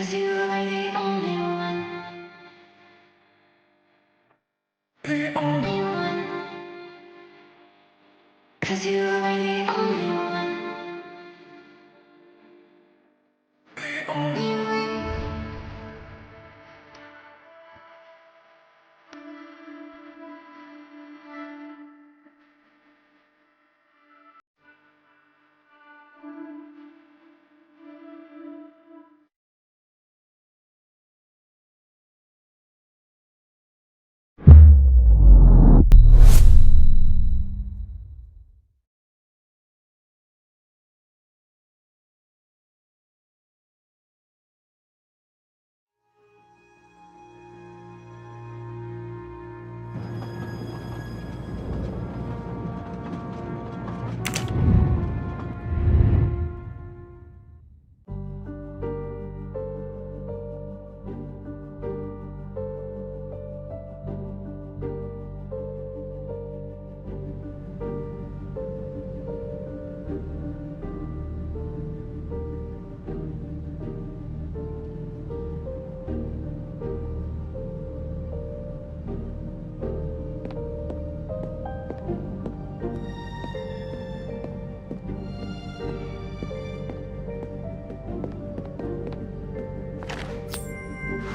'Cause you are the only one. The only one. 'Cause you are the only one. The only one.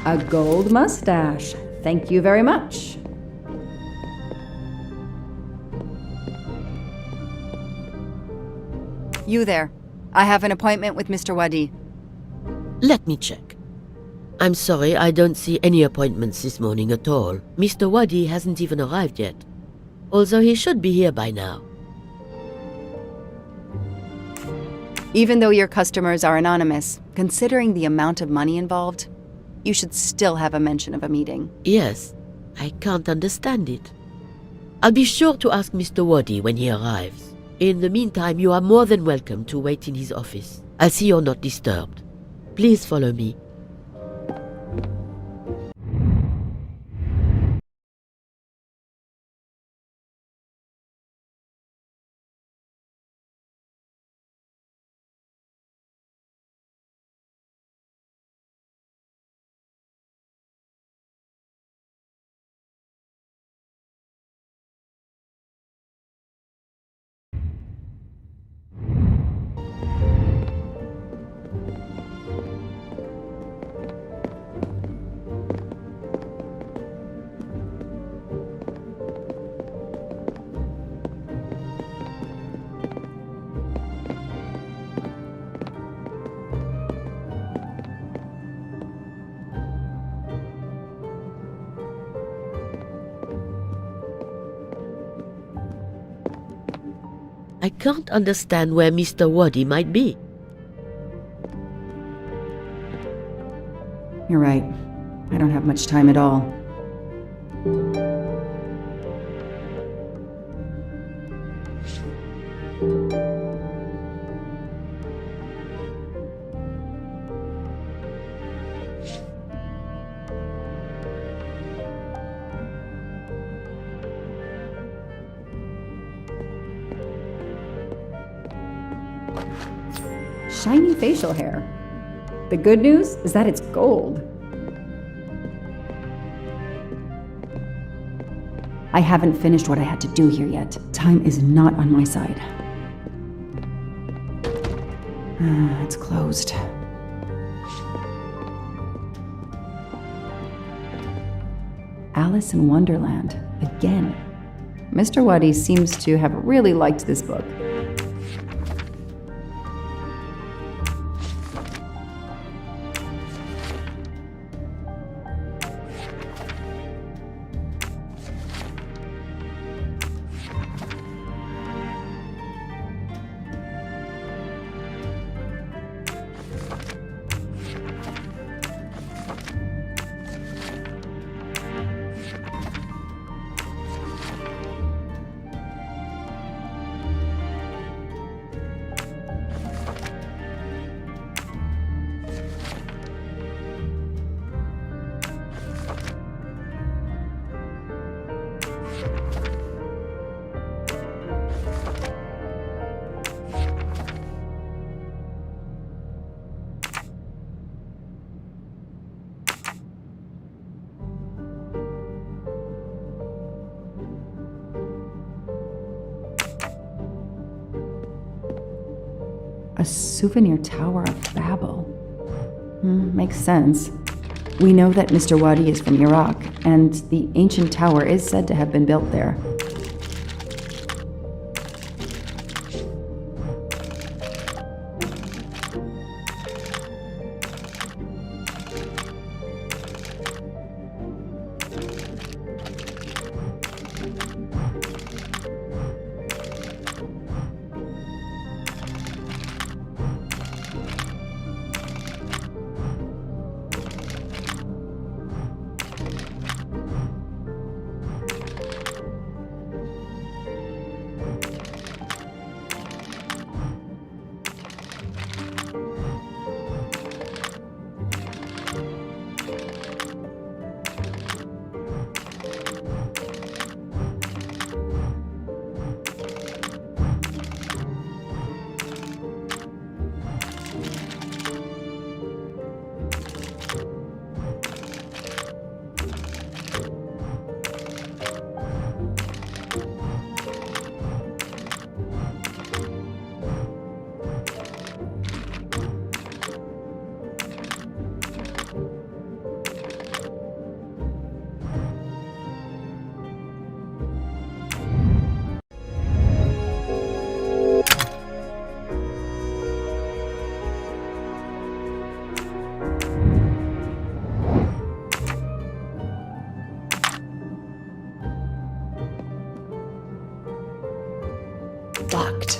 A gold mustache. Thank you very much. You there. I have an appointment with Mr. Wadi. Let me check. I'm sorry, I don't see any appointments this morning at all. Mr. Wadi hasn't even arrived yet, although he should be here by now. Even though your customers are anonymous, considering the amount of money involved, you should still have a mention of a meeting. Yes, I can't understand it. I'll be sure to ask Mr. Wadi when he arrives. In the meantime, you are more than welcome to wait in his office. I'll see you're not disturbed. Please follow me. I can't understand where Mr. Wadi might be. You're right. I don't have much time at all. Shiny facial hair. The good news is that it's gold. I haven't finished what I had to do here yet. Time is not on my side. It's closed. Alice in Wonderland, again. Mr. Wadi seems to have really liked this book. A souvenir tower of Babel. Makes sense. We know that Mr. Wadi is from Iraq, and the ancient tower is said to have been built there.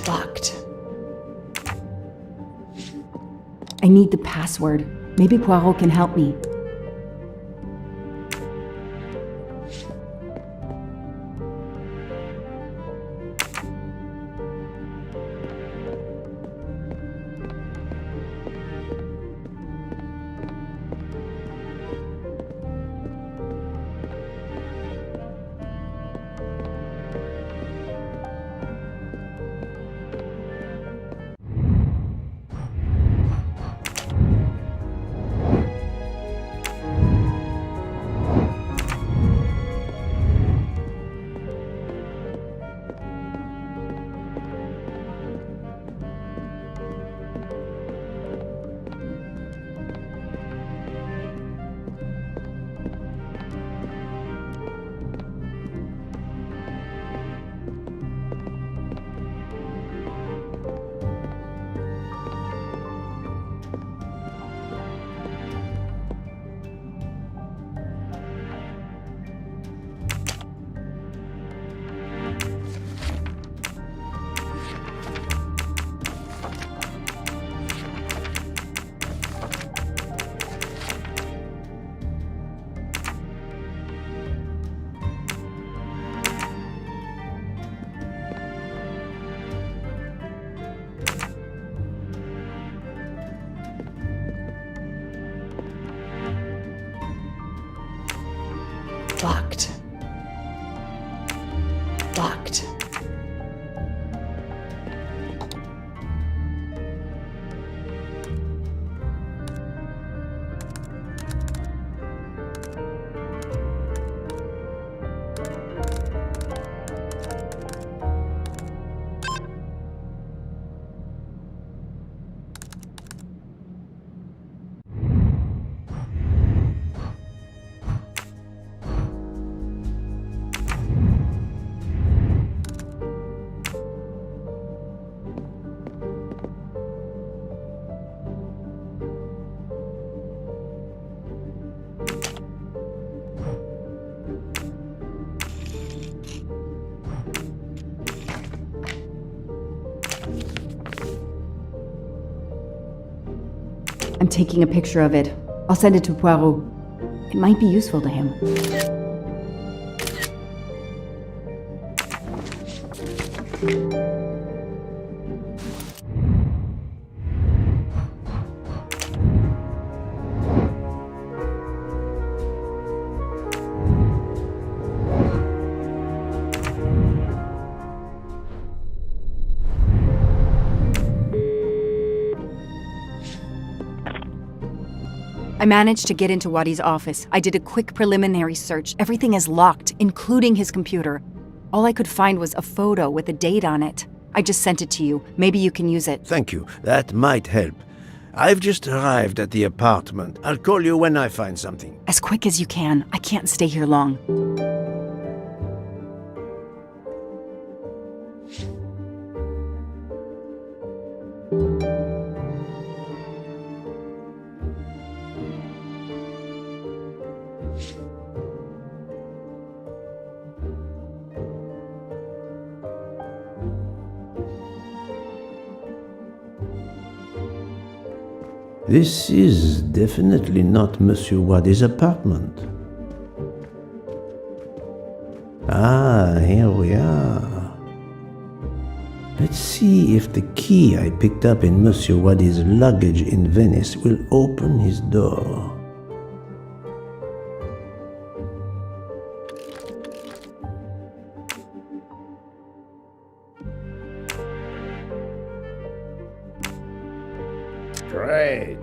Locked. I need the password. Maybe Poirot can help me. Locked. I'm taking a picture of it. I'll send it to Poirot. It might be useful to him. I managed to get into Wadi's office. I did a quick preliminary search. Everything is locked, including his computer. All I could find was a photo with a date on it. I just sent it to you. Maybe you can use it. Thank you. That might help. I've just arrived at the apartment. I'll call you when I find something. As quick as you can. I can't stay here long. This is definitely not Monsieur Wadi's apartment. Ah, here we are. Let's see if the key I picked up in Monsieur Wadi's luggage in Venice will open his door. Great.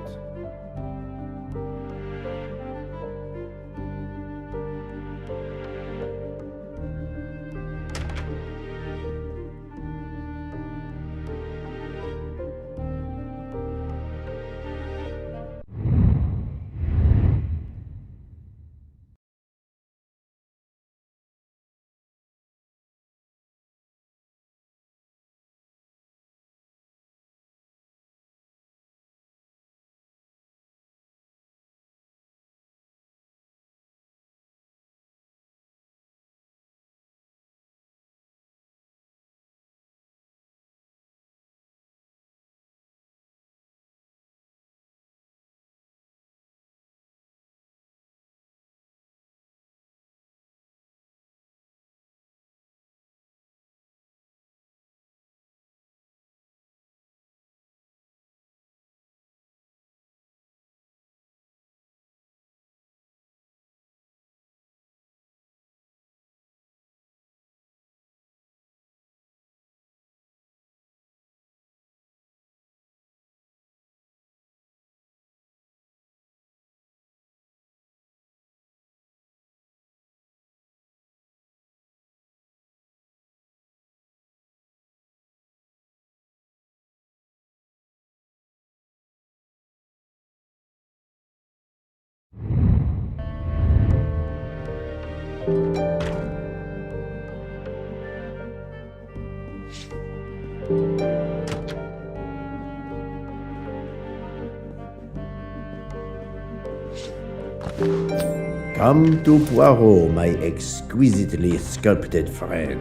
Come to Poirot, my exquisitely sculpted friend.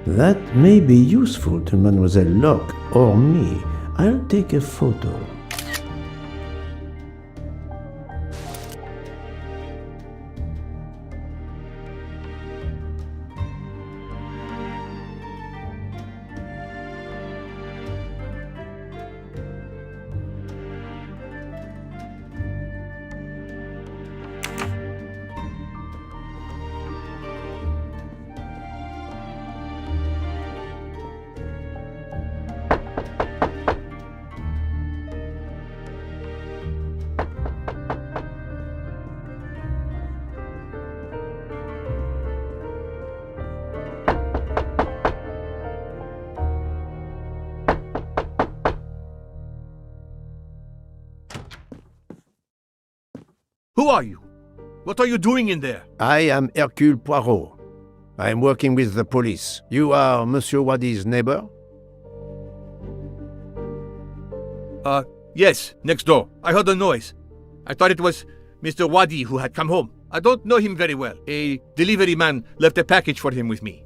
That may be useful to Mademoiselle Locke or me. I'll take a photo. Who are you? What are you doing in there? I am Hercule Poirot. I am working with the police. You are Monsieur Wadi's neighbor? Yes, next door. I heard a noise. I thought it was Mr. Wadi who had come home. I don't know him very well. A delivery man left a package for him with me.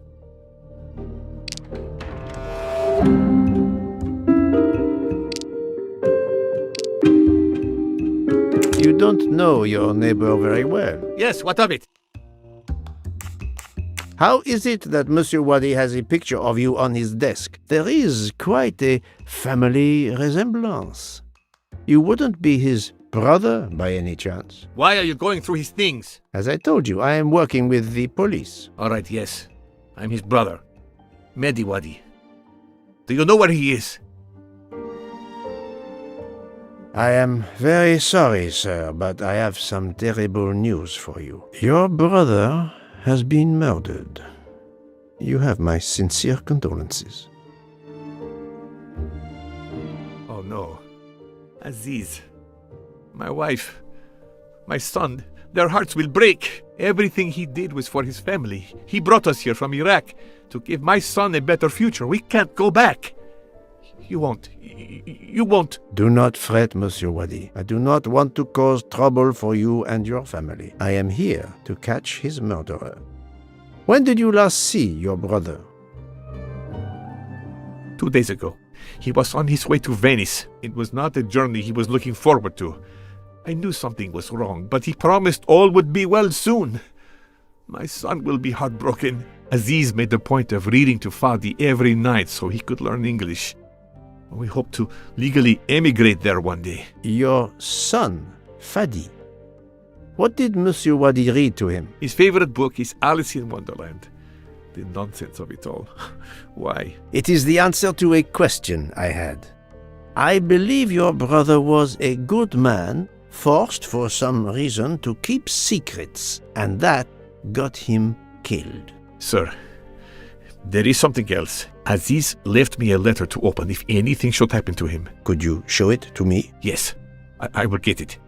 You don't know your neighbor very well. Yes, what of it? How is it that Monsieur Wadi has a picture of you on his desk? There is quite a family resemblance. You wouldn't be his brother by any chance? Why are you going through his things? As I told you, I am working with the police. All right, yes. I'm his brother. Mehdi Wadi. Do you know where he is? I am very sorry, sir, but I have some terrible news for you. Your brother has been murdered. You have my sincere condolences. Oh no. Aziz. My wife. My son. Their hearts will break. Everything he did was for his family. He brought us here from Iraq to give my son a better future. We can't go back. You won't. You won't. Do not fret, Monsieur Wadi. I do not want to cause trouble for you and your family. I am here to catch his murderer. When did you last see your brother? 2 days ago. He was on his way to Venice. It was not a journey he was looking forward to. I knew something was wrong, but he promised all would be well soon. My son will be heartbroken. Aziz made a point of reading to Fadi every night so he could learn English. We hope to legally emigrate there one day. Your son, Fadi. What did Monsieur Wadi read to him? His favorite book is Alice in Wonderland. The nonsense of it all. Why? It is the answer to a question I had. I believe your brother was a good man, forced for some reason to keep secrets, and that got him killed. Sir, there is something else. Aziz left me a letter to open if anything should happen to him. Could you show it to me? Yes, I will get it.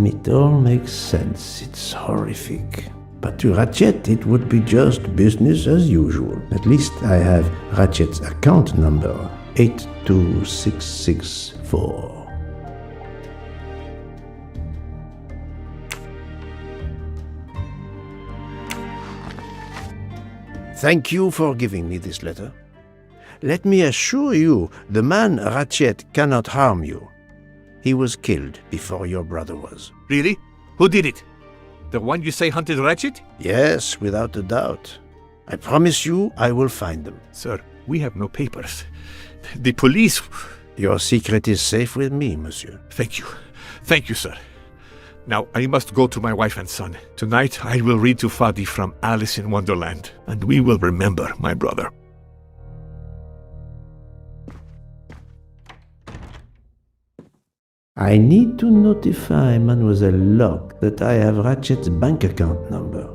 It all makes sense. It's horrific. But to Ratchet, it would be just business as usual. At least I have Ratchet's account number, 82664. Thank you for giving me this letter. Let me assure you, the man Ratchet cannot harm you. He was killed before your brother was. Really? Who did it? The one you say hunted Ratchet? Yes, without a doubt. I promise you I will find them. Sir, we have no papers. The police... Your secret is safe with me, monsieur. Thank you. Thank you, sir. Now, I must go to my wife and son. Tonight, I will read to Fadi from Alice in Wonderland, and we will remember my brother. I need to notify Mademoiselle Locke that I have Ratchet's bank account number.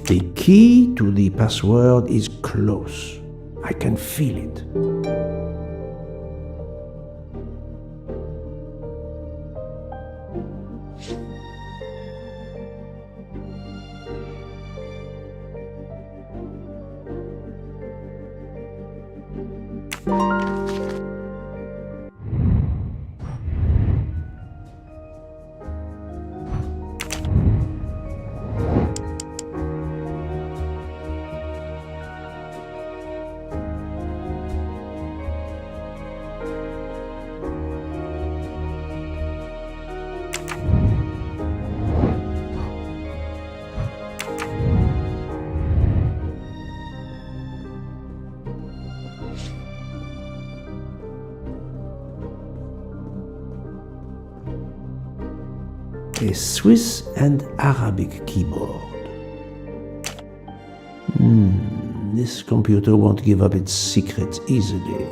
The key to the password is close. I can feel it. A Swiss and Arabic keyboard. This computer won't give up its secrets easily.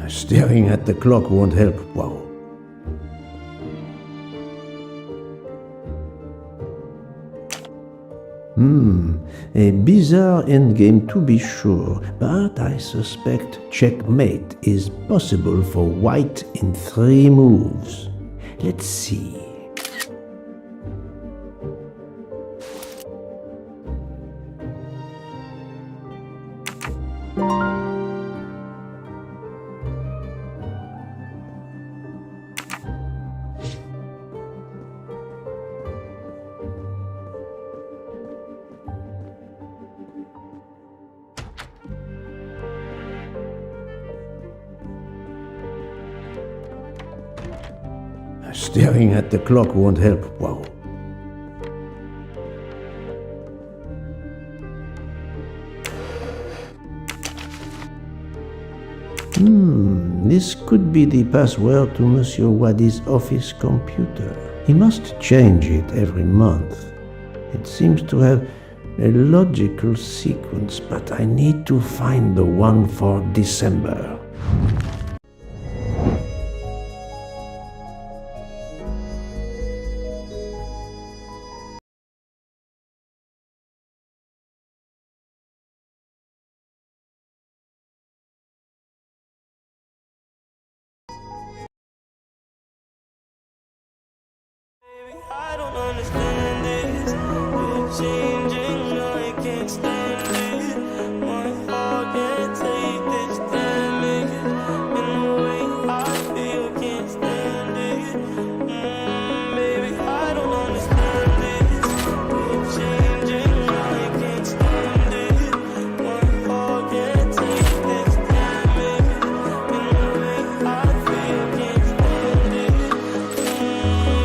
Staring at the clock won't help, Poirot. A bizarre endgame to be sure, but I suspect checkmate is possible for white in 3 moves. Let's see. Staring at the clock won't help, Poirot. This could be the password to Monsieur Wadi's office computer. He must change it every month. It seems to have a logical sequence, but I need to find the one for December. I don't understand this. You're changing, I can't stand it. My heart can't take this damage. And the way I feel, can't stand it. Baby, I don't understand this. You're changing, I can't stand it. My heart can't take this damage. And the way I feel, can't stand it.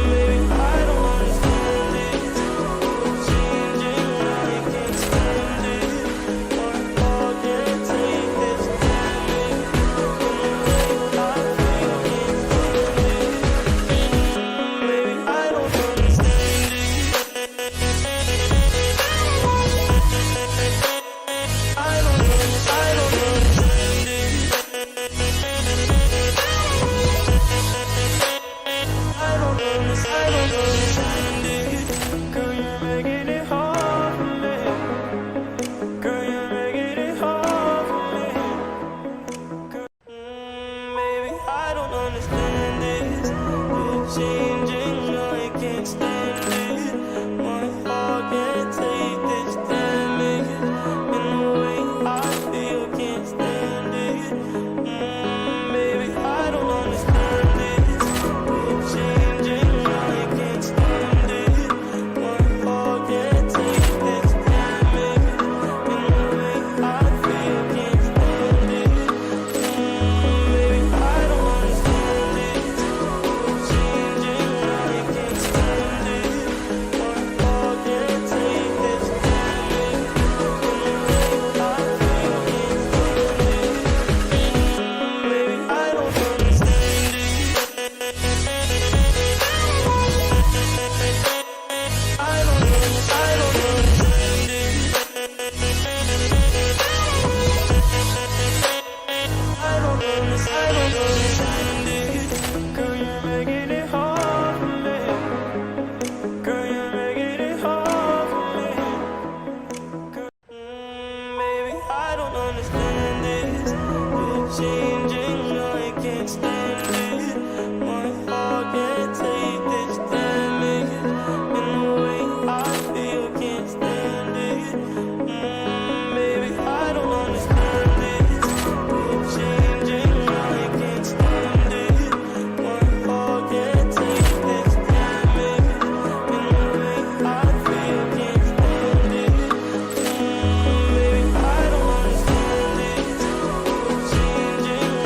Baby, I don't understand this. You're changing, I can't stand it. My heart can't take this damage. And the way I feel, can't stand it. Baby, I don't understand it. I don't understand it. I don't understand it. Girl, you're making it hard for me. Girl, you're making it hard for me. Baby, I don't understand this. You're changing, I can't stand it. My heart can't take this damage. And the way I feel, can't stand it. Baby, I don't understand this. You're changing, I can't stand it. My heart can't take this damage. And the way I feel, can't stand it. Baby, I don't understand this. You're changing, I can't stand it. My heart can't take this damage. And the way I feel, can't stand it. Baby, I don't understand it. I don't understand it. I don't understand it. Girl, you're making it hard for me. Girl, you're making it hard for me. Baby, I don't understand this. You're changing, I can't stand it. My heart can't take this damage. And the way I feel, can't stand it. Baby, I don't understand this. You're changing, I can't stand it. My heart can't take this damage. And the way I feel, can't stand it. Baby, I don't understand this. You're changing,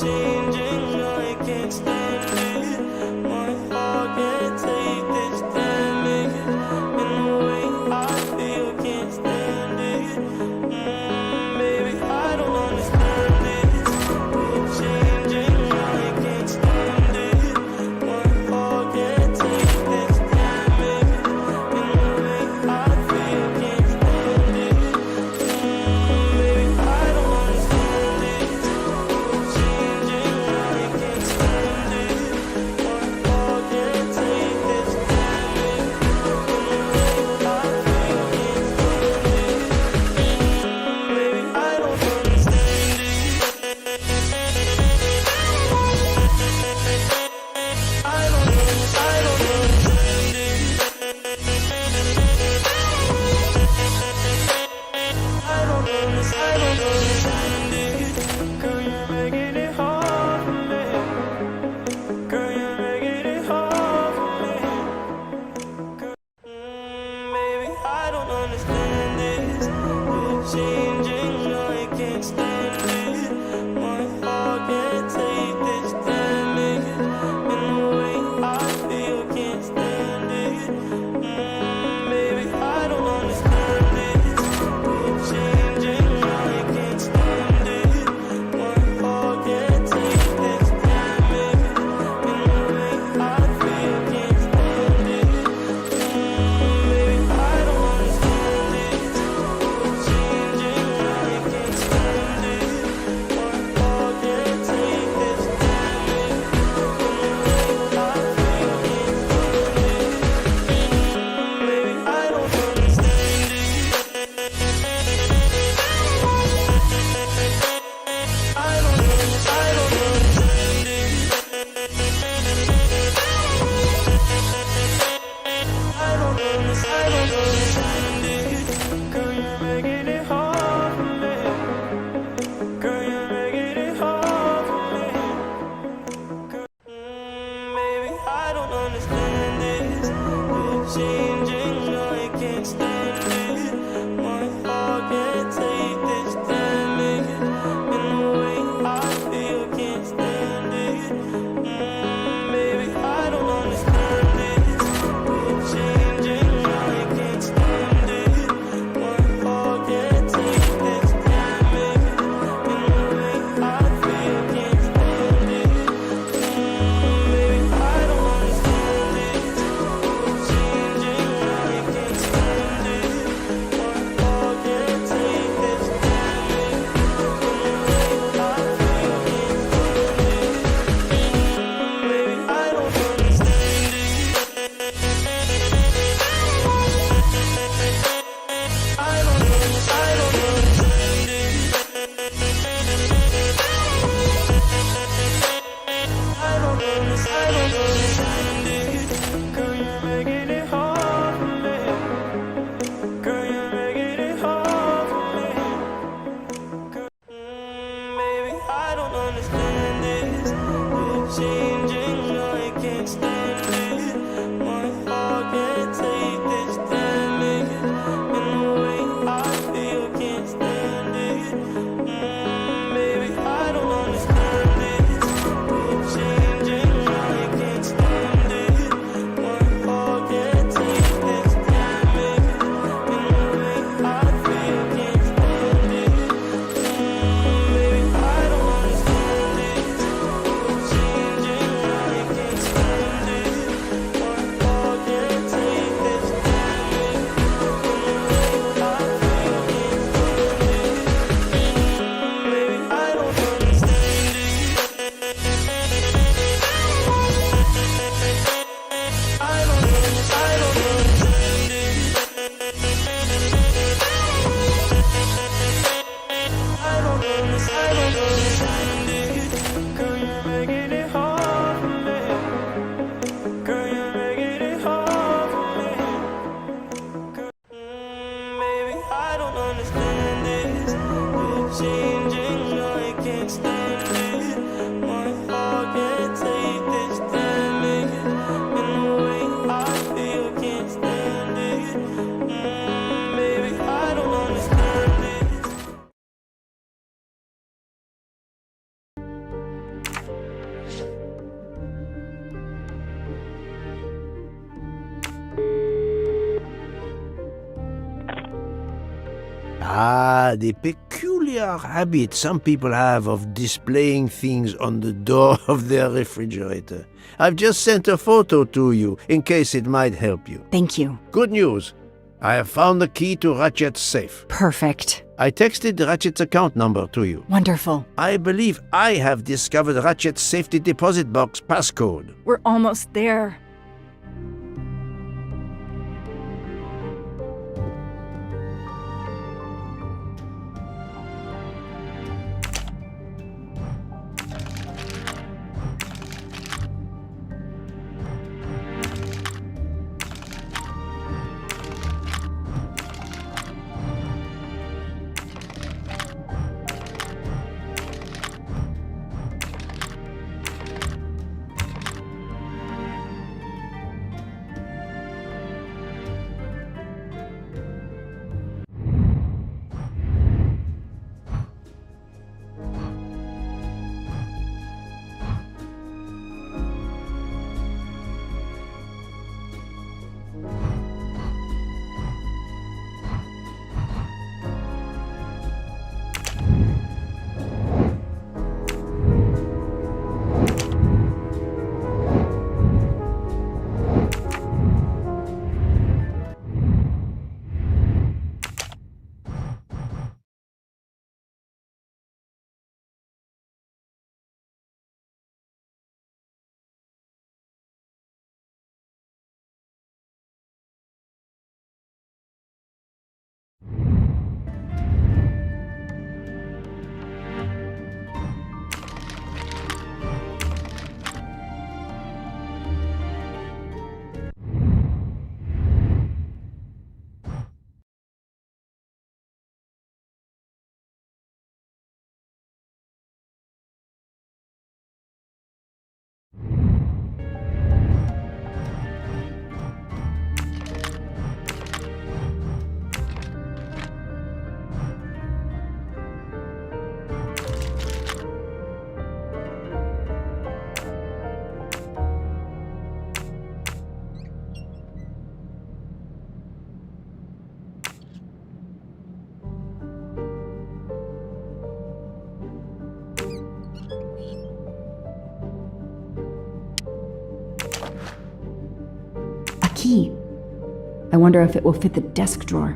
changing, I can't stand it. My heart can't take this damage. And the way I feel, can't stand it. Baby, I don't understand this. You're changing, I can't stand it. My heart can't take this damage. And the way I feel, can't stand it. Baby, I don't understand this. You're changing, I can't stand it. My heart can't take this damage. And the way I feel, can't stand it. Baby, I don't understand it. I don't understand it. I don't understand it. Girl, you're making it hard for me. Girl, you're making it hard for me. Baby, I don't understand this. You're changing, I can't stand it. My heart can't take this damage. And the way I feel, can't stand it. Baby, I don't understand this. You're changing, I can't stand it. My heart can't take this damage. And the way I feel, can't stand it. Baby, I don't understand this. You're changing, I can't stand it. My heart can't take this damage. And the way I feel, can't stand it. Baby, I don't understand it. I don't understand it. I don't understand it. Girl, you're making it hard for me. Girl, you're making it hard for me. Baby, I don't understand this. You're changing, I can't stand it. My heart can't take this damage. And the way I feel, can't stand it. Baby, I don't understand this. You're changing, I can't stand it. My heart can't take this damage. And the way I feel, can't stand it. Baby, I don't understand this. You're changing, I can't stand it. My heart can't take this damage. And the way I feel, can't stand it. Baby, I don't understand it. I don't understand it. I don't understand it. Girl, you're making it hard for me. Girl, you're making it hard for me. Baby, I don't understand this. You're changing, I can't stand it. My heart can't take this damage. And the way I feel, can't stand it. Baby, I don't understand this. You're changing, I can't stand it. My heart can't take this damage. And the way I feel, can't stand it. Baby, I don't understand this. You're changing, I can't stand it. My heart can't take this damage. And the way I feel, can't stand it. Baby, I don't understand it. I don't understand it. I don't understand it. Girl, you're making it hard for me. Girl, you're making it hard for me. Baby, I don't understand this. You're changing, I can't stand it. My heart can't take this damage. And the way I feel, can't stand it. Baby, I don't understand this. Ah, the peculiar habit some people have of displaying things on the door of their refrigerator. I've just sent a photo to you, in case it might help you. Thank you. Good news. I have found the key to Ratchet's safe. Perfect. I texted Ratchet's account number to you. Wonderful. I believe I have discovered Ratchet's safety deposit box passcode. We're almost there. Key. I wonder if it will fit the desk drawer.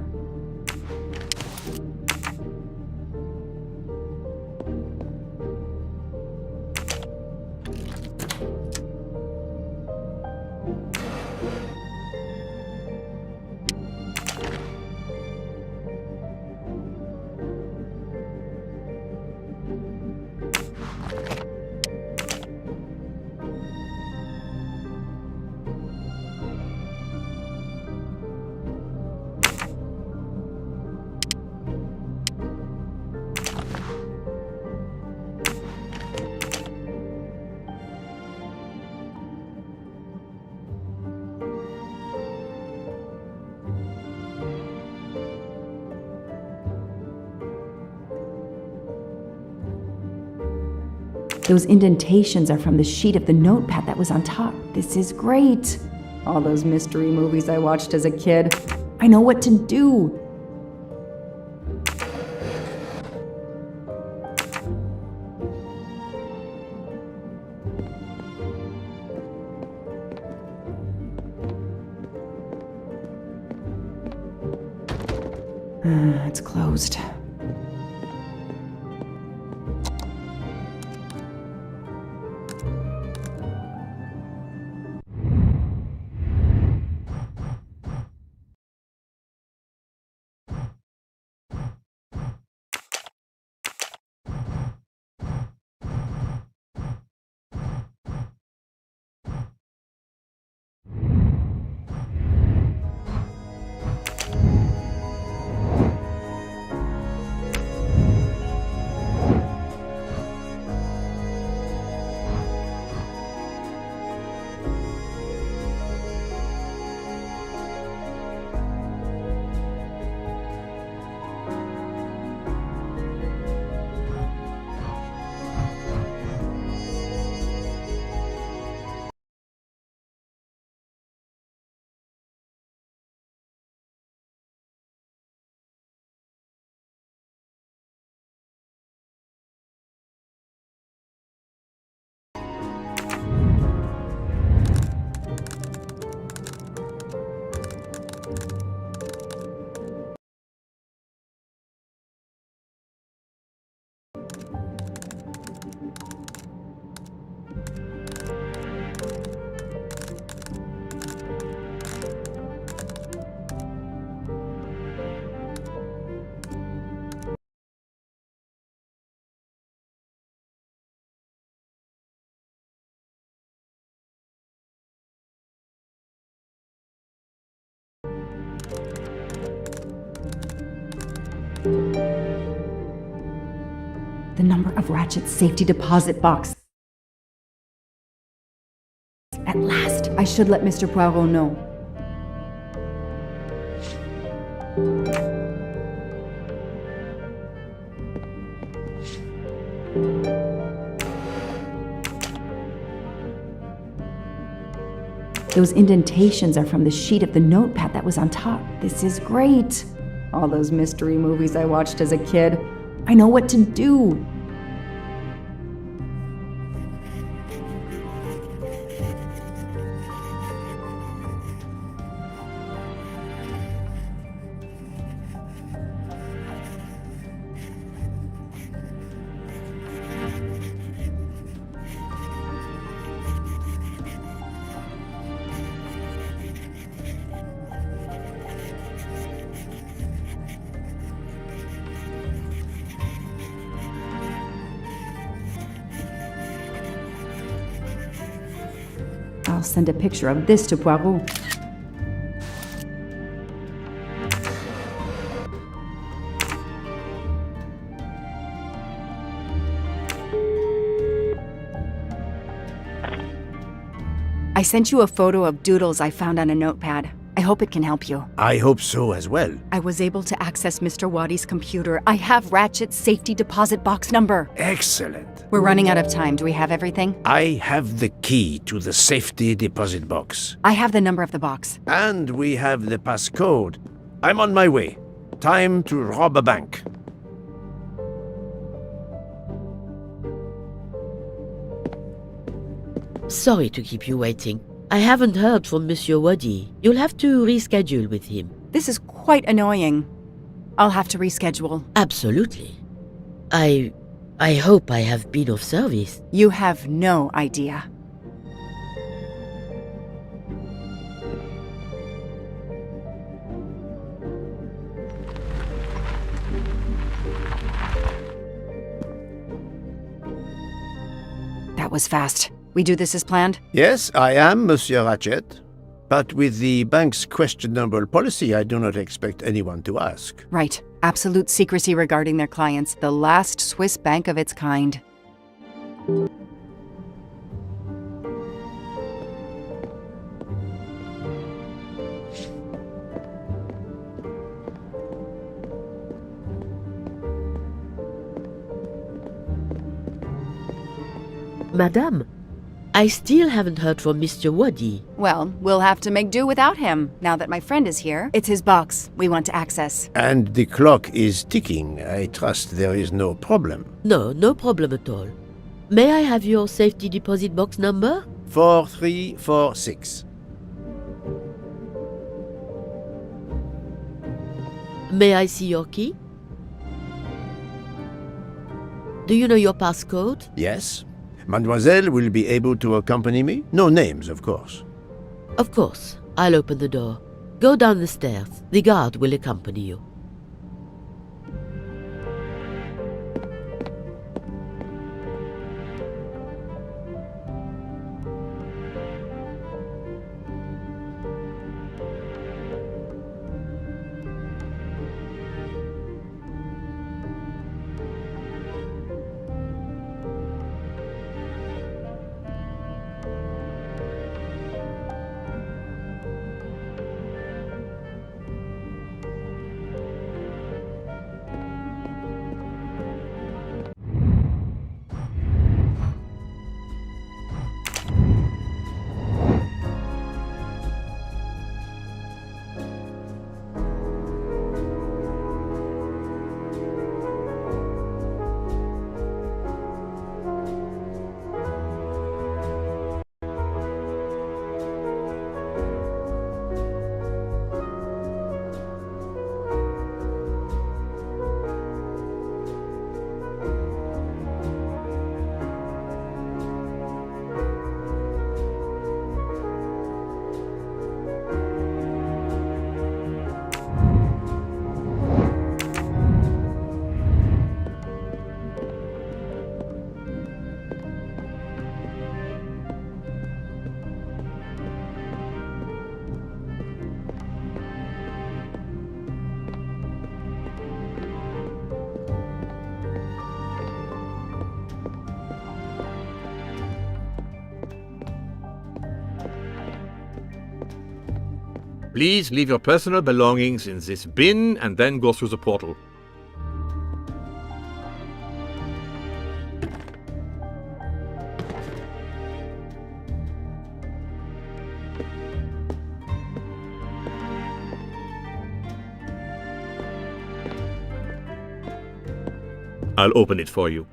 Those indentations are from the sheet of the notepad that was on top. This is great. All those mystery movies I watched as a kid. I know what to do. It's closed. The number of Ratchet's safety deposit box. At last, I should let Mr. Poirot know. Those indentations are from the sheet of the notepad that was on top. This is great. All those mystery movies I watched as a kid. I know what to do. I'll send a picture of this to Poirot. I sent you a photo of doodles I found on a notepad. I hope it can help you. I hope so as well. I was able to access Mr. Waddy's computer. I have Ratchet's safety deposit box number. Excellent. We're running out of time. Do we have everything? I have the key to the safety deposit box. I have the number of the box. And we have the passcode. I'm on my way. Time to rob a bank. Sorry to keep you waiting. I haven't heard from Monsieur Waddy. You'll have to reschedule with him. This is quite annoying. I'll have to reschedule. Absolutely. I hope I have been of service. You have no idea. That was fast. We do this as planned? Yes, I am, Monsieur Ratchet. But with the bank's questionable policy, I do not expect anyone to ask. Right. Absolute secrecy regarding their clients. The last Swiss bank of its kind. Madame, I still haven't heard from Mr. Waddy. Well, we'll have to make do without him, now that my friend is here. It's his box we want to access. And the clock is ticking. I trust there is no problem. No problem at all. May I have your safety deposit box number? 4346. May I see your key? Do you know your passcode? Yes. Mademoiselle will be able to accompany me? No names, of course. Of course. I'll open the door. Go down the stairs. The guard will accompany you. Please leave your personal belongings in this bin and then go through the portal. I'll open it for you.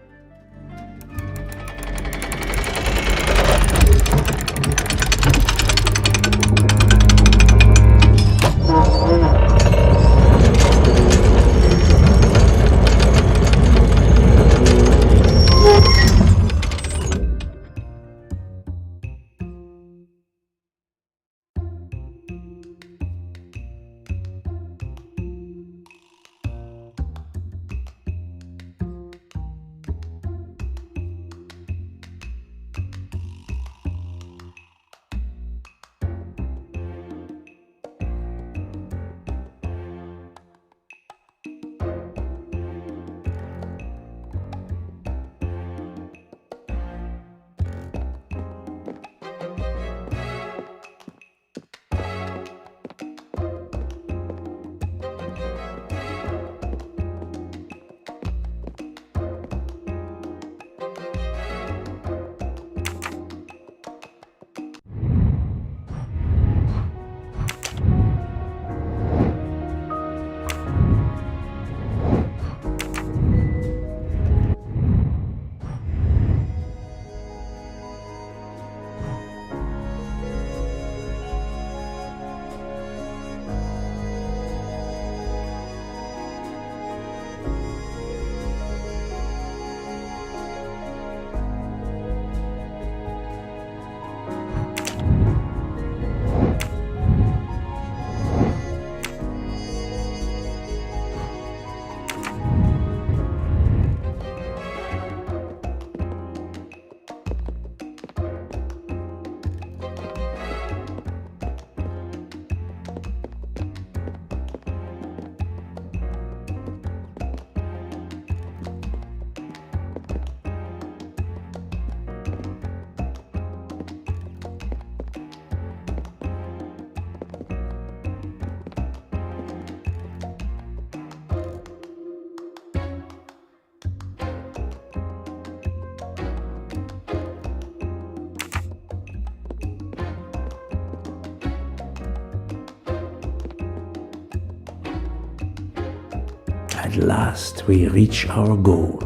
At last we reach our goal.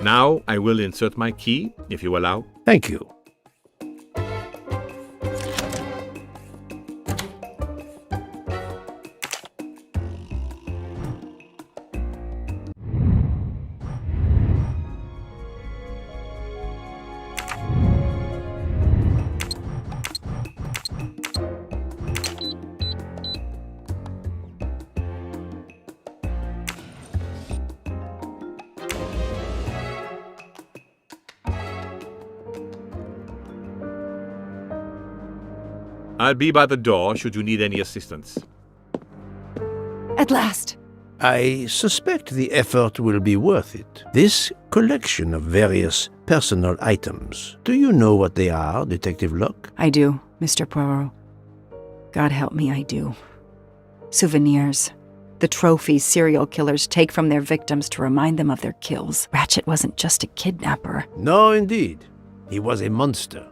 Now I will insert my key, if you allow. Thank you. I'll be by the door should you need any assistance. At last! I suspect the effort will be worth it. This collection of various personal items. Do you know what they are, Detective Locke? I do, Mr. Poirot. God help me, I do. Souvenirs. The trophies serial killers take from their victims to remind them of their kills. Ratchet wasn't just a kidnapper. No, indeed. He was a monster.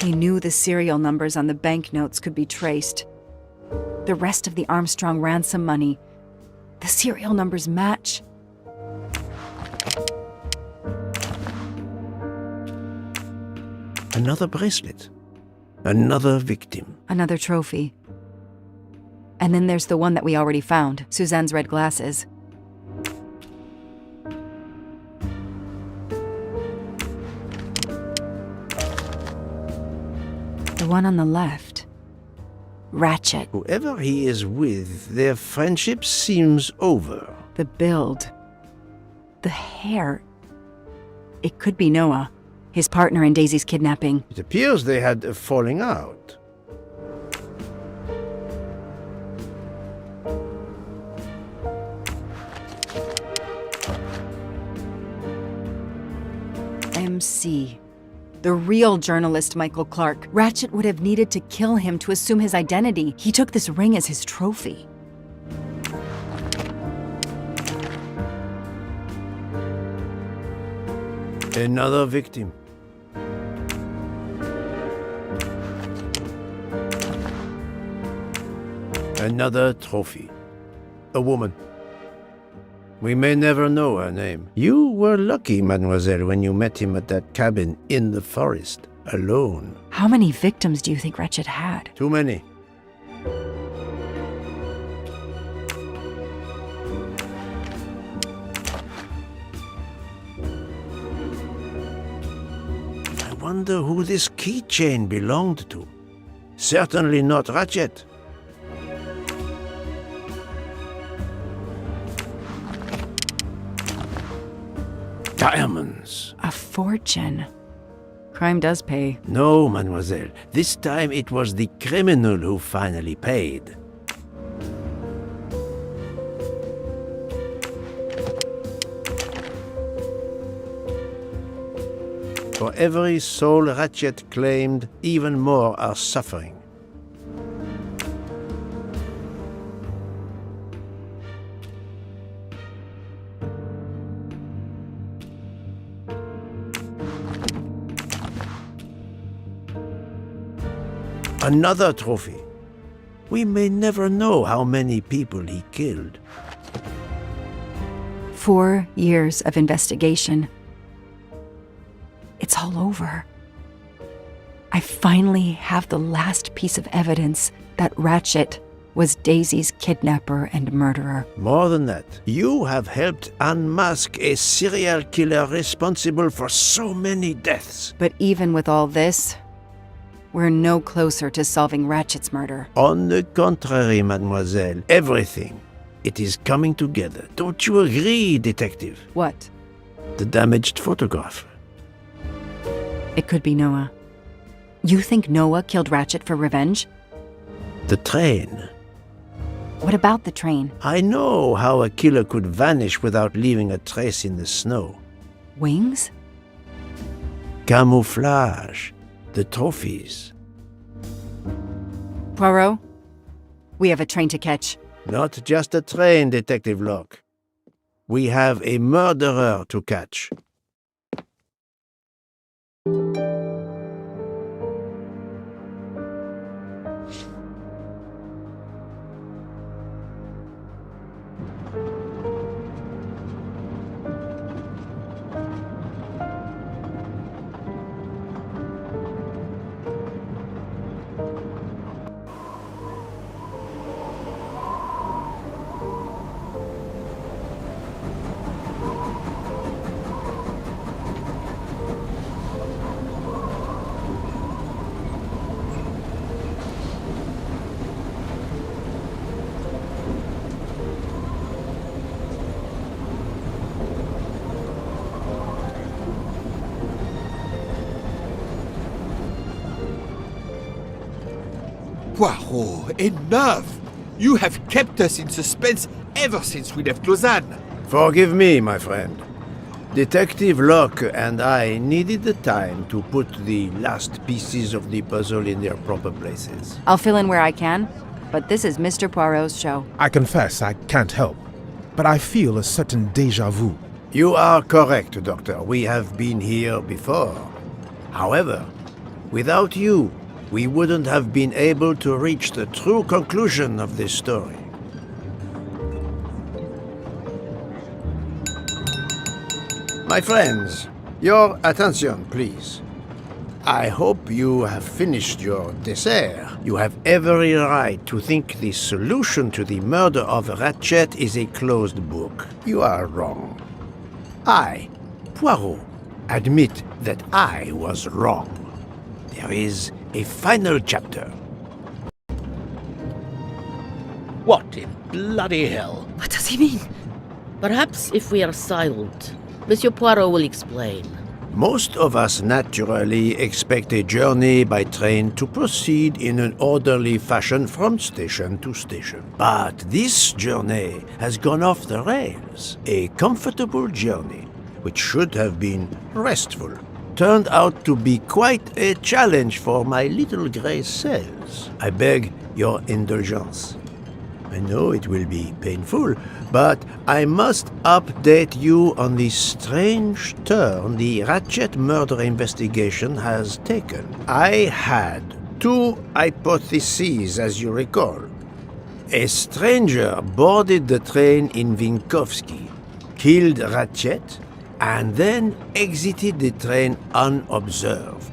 He knew the serial numbers on the banknotes could be traced. The rest of the Armstrong ransom money. The serial numbers match. Another bracelet. Another victim. Another trophy. And then there's the one that we already found, Suzanne's red glasses. The one on the left. Ratchet. Whoever he is with, their friendship seems over. The build. The hair. It could be Noah, his partner in Daisy's kidnapping. It appears they had a falling out. MC. The real journalist Michael Clark. Ratchet would have needed to kill him to assume his identity. He took this ring as his trophy. Another victim. Another trophy. A woman. We may never know her name. You were lucky, mademoiselle, when you met him at that cabin in the forest, alone. How many victims do you think Ratchet had? Too many. I wonder who this keychain belonged to. Certainly not Ratchet. Diamonds. A fortune. Crime does pay. No, mademoiselle. This time it was the criminal who finally paid. For every soul Ratchet claimed, even more are suffering. Another trophy. We may never know how many people he killed. 4 years of investigation. It's all over. I finally have the last piece of evidence that Ratchet was Daisy's kidnapper and murderer. More than that, you have helped unmask a serial killer responsible for so many deaths. But even with all this, we're no closer to solving Ratchet's murder. On the contrary, mademoiselle, everything. It is coming together. Don't you agree, detective? What? The damaged photograph. It could be Noah. You think Noah killed Ratchet for revenge? The train. What about the train? I know how a killer could vanish without leaving a trace in the snow. Wings? Camouflage. The trophies. Poirot, we have a train to catch. Not just a train, Detective Locke. We have a murderer to catch. Poirot, enough! You have kept us in suspense ever since we left Lausanne. Forgive me, my friend. Detective Locke and I needed the time to put the last pieces of the puzzle in their proper places. I'll fill in where I can, but this is Mr. Poirot's show. I confess I can't help, but I feel a certain déjà vu. You are correct, Doctor. We have been here before. However, without you, we wouldn't have been able to reach the true conclusion of this story. My friends, your attention, please. I hope you have finished your dessert. You have every right to think the solution to the murder of Ratchet is a closed book. You are wrong. I, Poirot, admit that I was wrong. There is a final chapter. What in bloody hell? What does he mean? Perhaps if we are silent, Monsieur Poirot will explain. Most of us naturally expect a journey by train to proceed in an orderly fashion from station to station. But this journey has gone off the rails. A comfortable journey, which should have been restful, turned out to be quite a challenge for my little grey cells. I beg your indulgence. I know it will be painful, but I must update you on the strange turn the Ratchet murder investigation has taken. I had two hypotheses, as you recall. A stranger boarded the train in Vinkovsky, killed Ratchet, and then exited the train unobserved.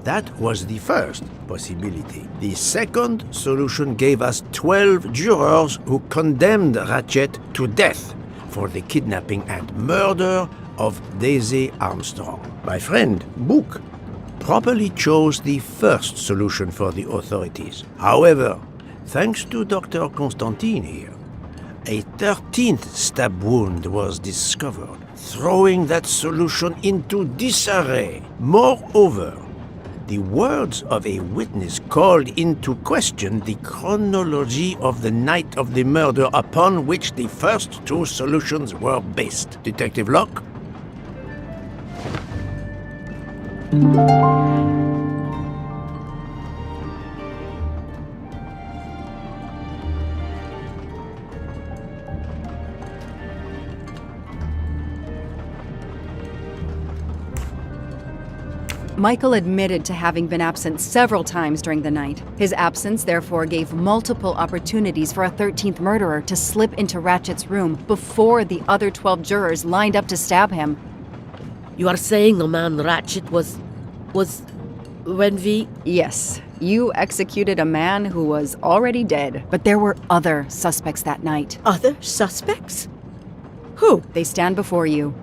That was the first possibility. The second solution gave us 12 jurors who condemned Ratchet to death for the kidnapping and murder of Daisy Armstrong. My friend, Book, properly chose the first solution for the authorities. However, thanks to Dr. Constantine here, a 13th stab wound was discovered, throwing that solution into disarray. Moreover, the words of a witness called into question the chronology of the night of the murder upon which the first two solutions were based. Detective Locke? Michael admitted to having been absent several times during the night. His absence therefore gave multiple opportunities for a 13th murderer to slip into Ratchet's room before the other 12 jurors lined up to stab him. You are saying the man Ratchet was... when we... Yes, you executed a man who was already dead, but there were other suspects that night. Other suspects? Who? They stand before you.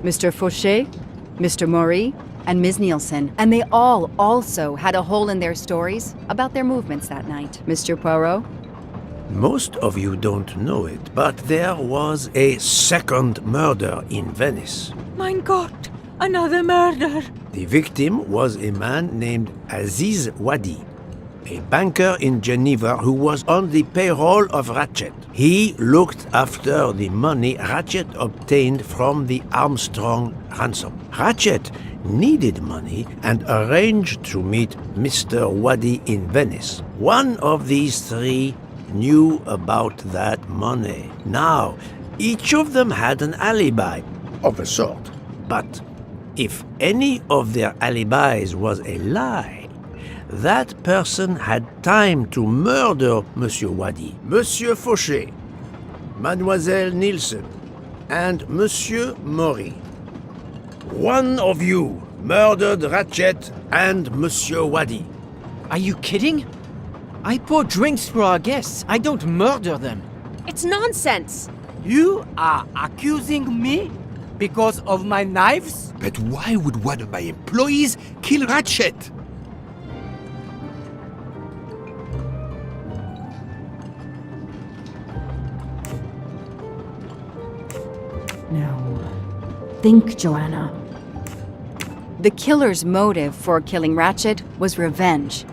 Mr. Fauché, Mr. Maury, and Ms. Nielsen, and they all also had a hole in their stories about their movements that night. Mr. Poirot? Most of you don't know it, but there was a second murder in Venice. Mein Gott, another murder. The victim was a man named Aziz Wadi, a banker in Geneva who was on the payroll of Ratchet. He looked after the money Ratchet obtained from the Armstrong ransom. Ratchet needed money and arranged to meet Mr. Wadi in Venice. One of these three knew about that money. Now, each of them had an alibi of a sort. But if any of their alibis was a lie, that person had time to murder Monsieur Wadi, Monsieur Fauché, Mademoiselle Nielsen, and Monsieur Maury. One of you murdered Ratchet and Monsieur Wadi. Are you kidding? I pour drinks for our guests. I don't murder them. It's nonsense. You are accusing me because of my knives? But why would one of my employees kill Ratchet? No. Think, Joanna. The killer's motive for killing Ratchet was revenge,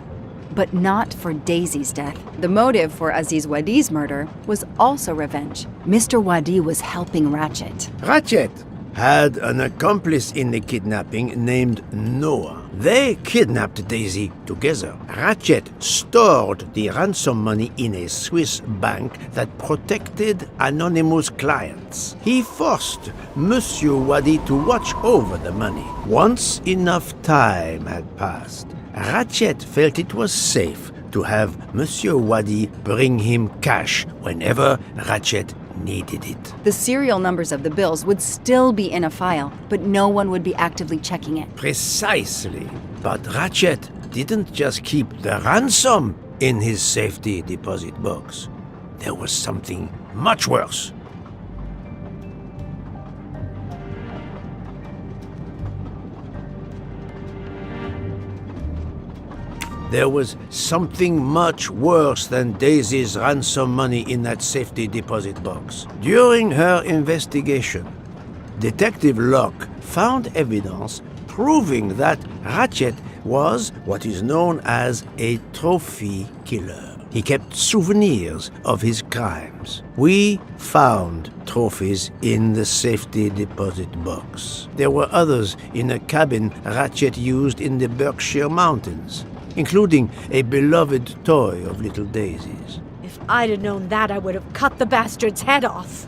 but not for Daisy's death. The motive for Aziz Wadi's murder was also revenge. Mr. Wadi was helping Ratchet. Ratchet had an accomplice in the kidnapping named Noah. They kidnapped Daisy together. Ratchet stored the ransom money in a Swiss bank that protected anonymous clients. He forced Monsieur Wadi to watch over the money. Once enough time had passed, Ratchet felt it was safe to have Monsieur Wadi bring him cash whenever Ratchet needed it. The serial numbers of the bills would still be in a file, but no one would be actively checking it. Precisely. But Ratchet didn't just keep the ransom in his safety deposit box. There was something much worse. There was something much worse than Daisy's ransom money in that safety deposit box. During her investigation, Detective Locke found evidence proving that Ratchet was what is known as a trophy killer. He kept souvenirs of his crimes. We found trophies in the safety deposit box. There were others in a cabin Ratchet used in the Berkshire Mountains, including a beloved toy of little Daisy's. If I'd have known that, I would have cut the bastard's head off.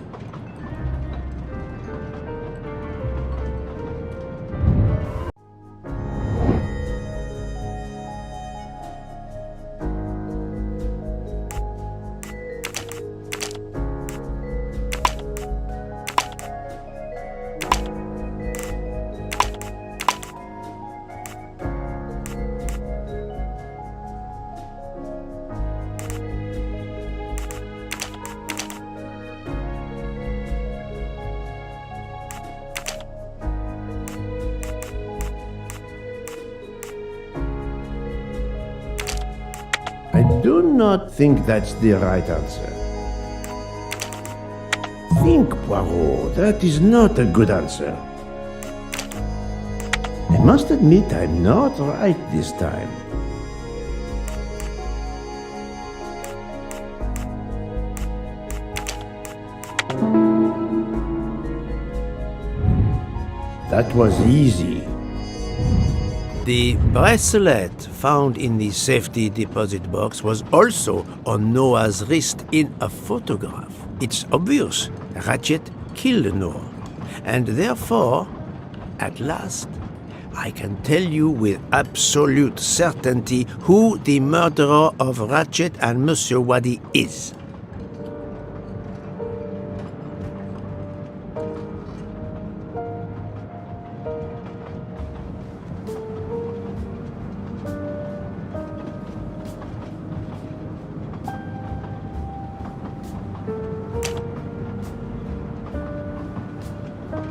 I do not think that's the right answer. Think, Poirot, that is not a good answer. I must admit I'm not right this time. That was easy. The bracelet found in the safety deposit box was also on Noah's wrist in a photograph. It's obvious Ratchet killed Noah, and therefore, at last, I can tell you with absolute certainty who the murderer of Ratchet and Monsieur Wadi is.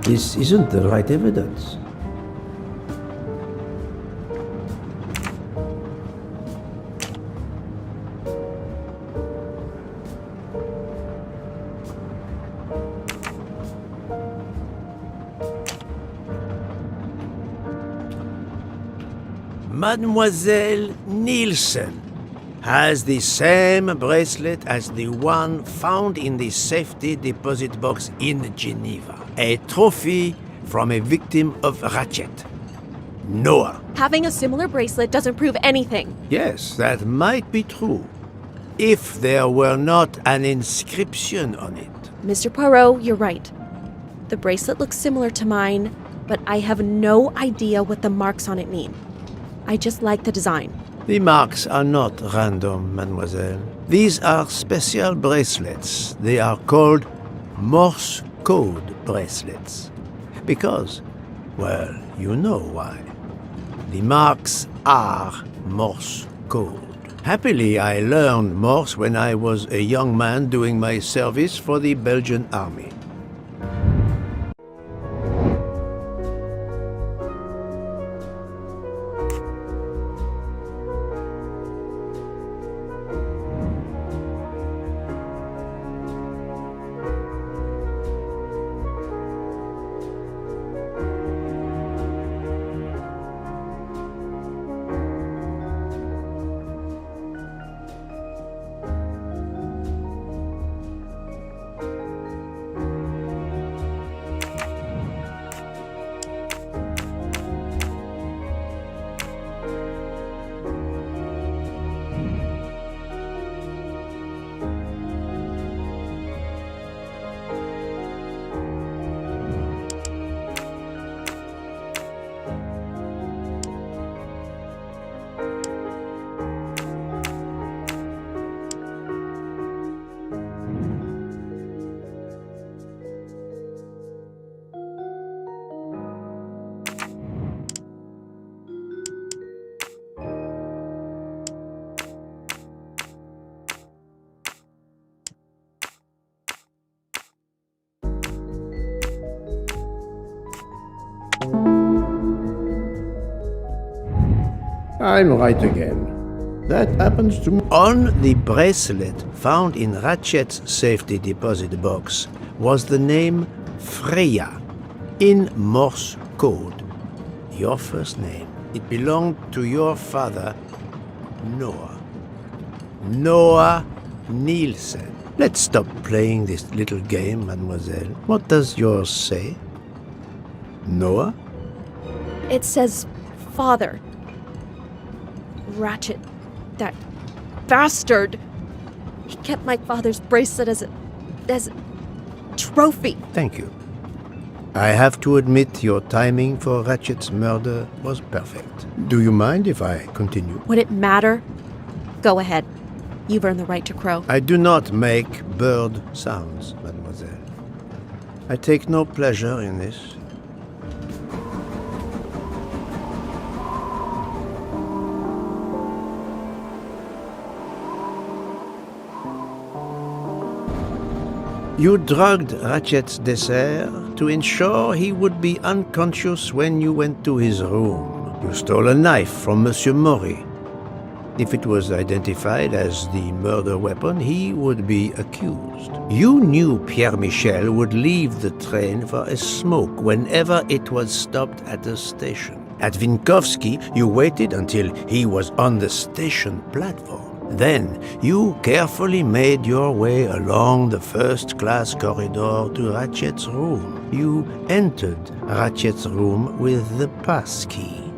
This isn't the right evidence. Mademoiselle Nielsen has the same bracelet as the one found in the safety deposit box in Geneva. A trophy from a victim of Ratchet. Noah. Having a similar bracelet doesn't prove anything. Yes, that might be true, if there were not an inscription on it. Mr. Poirot, you're right. The bracelet looks similar to mine, but I have no idea what the marks on it mean. I just like the design. The marks are not random, mademoiselle. These are special bracelets. They are called Morse code bracelets. Because, well, you know why. The marks are Morse code. Happily, I learned Morse when I was a young man doing my service for the Belgian army. I'm right again. That happens to me. On the bracelet found in Ratchet's safety deposit box was the name Freya in Morse code. Your first name. It belonged to your father, Noah. Noah Nielsen. Let's stop playing this little game, mademoiselle. What does yours say? Noah? It says father. Ratchet. That bastard. He kept my father's bracelet as a trophy. Thank you. I have to admit your timing for Ratchet's murder was perfect. Do you mind if I continue? Would it matter? Go ahead. You've earned the right to crow. I do not make bird sounds, mademoiselle. I take no pleasure in this. You drugged Ratchet's dessert to ensure he would be unconscious when you went to his room. You stole a knife from Monsieur Maury. If it was identified as the murder weapon, he would be accused. You knew Pierre Michel would leave the train for a smoke whenever it was stopped at a station. At Vinkovsky, you waited until he was on the station platform. Then, you carefully made your way along the first-class corridor to Ratchet's room. You entered Ratchet's room with the pass key,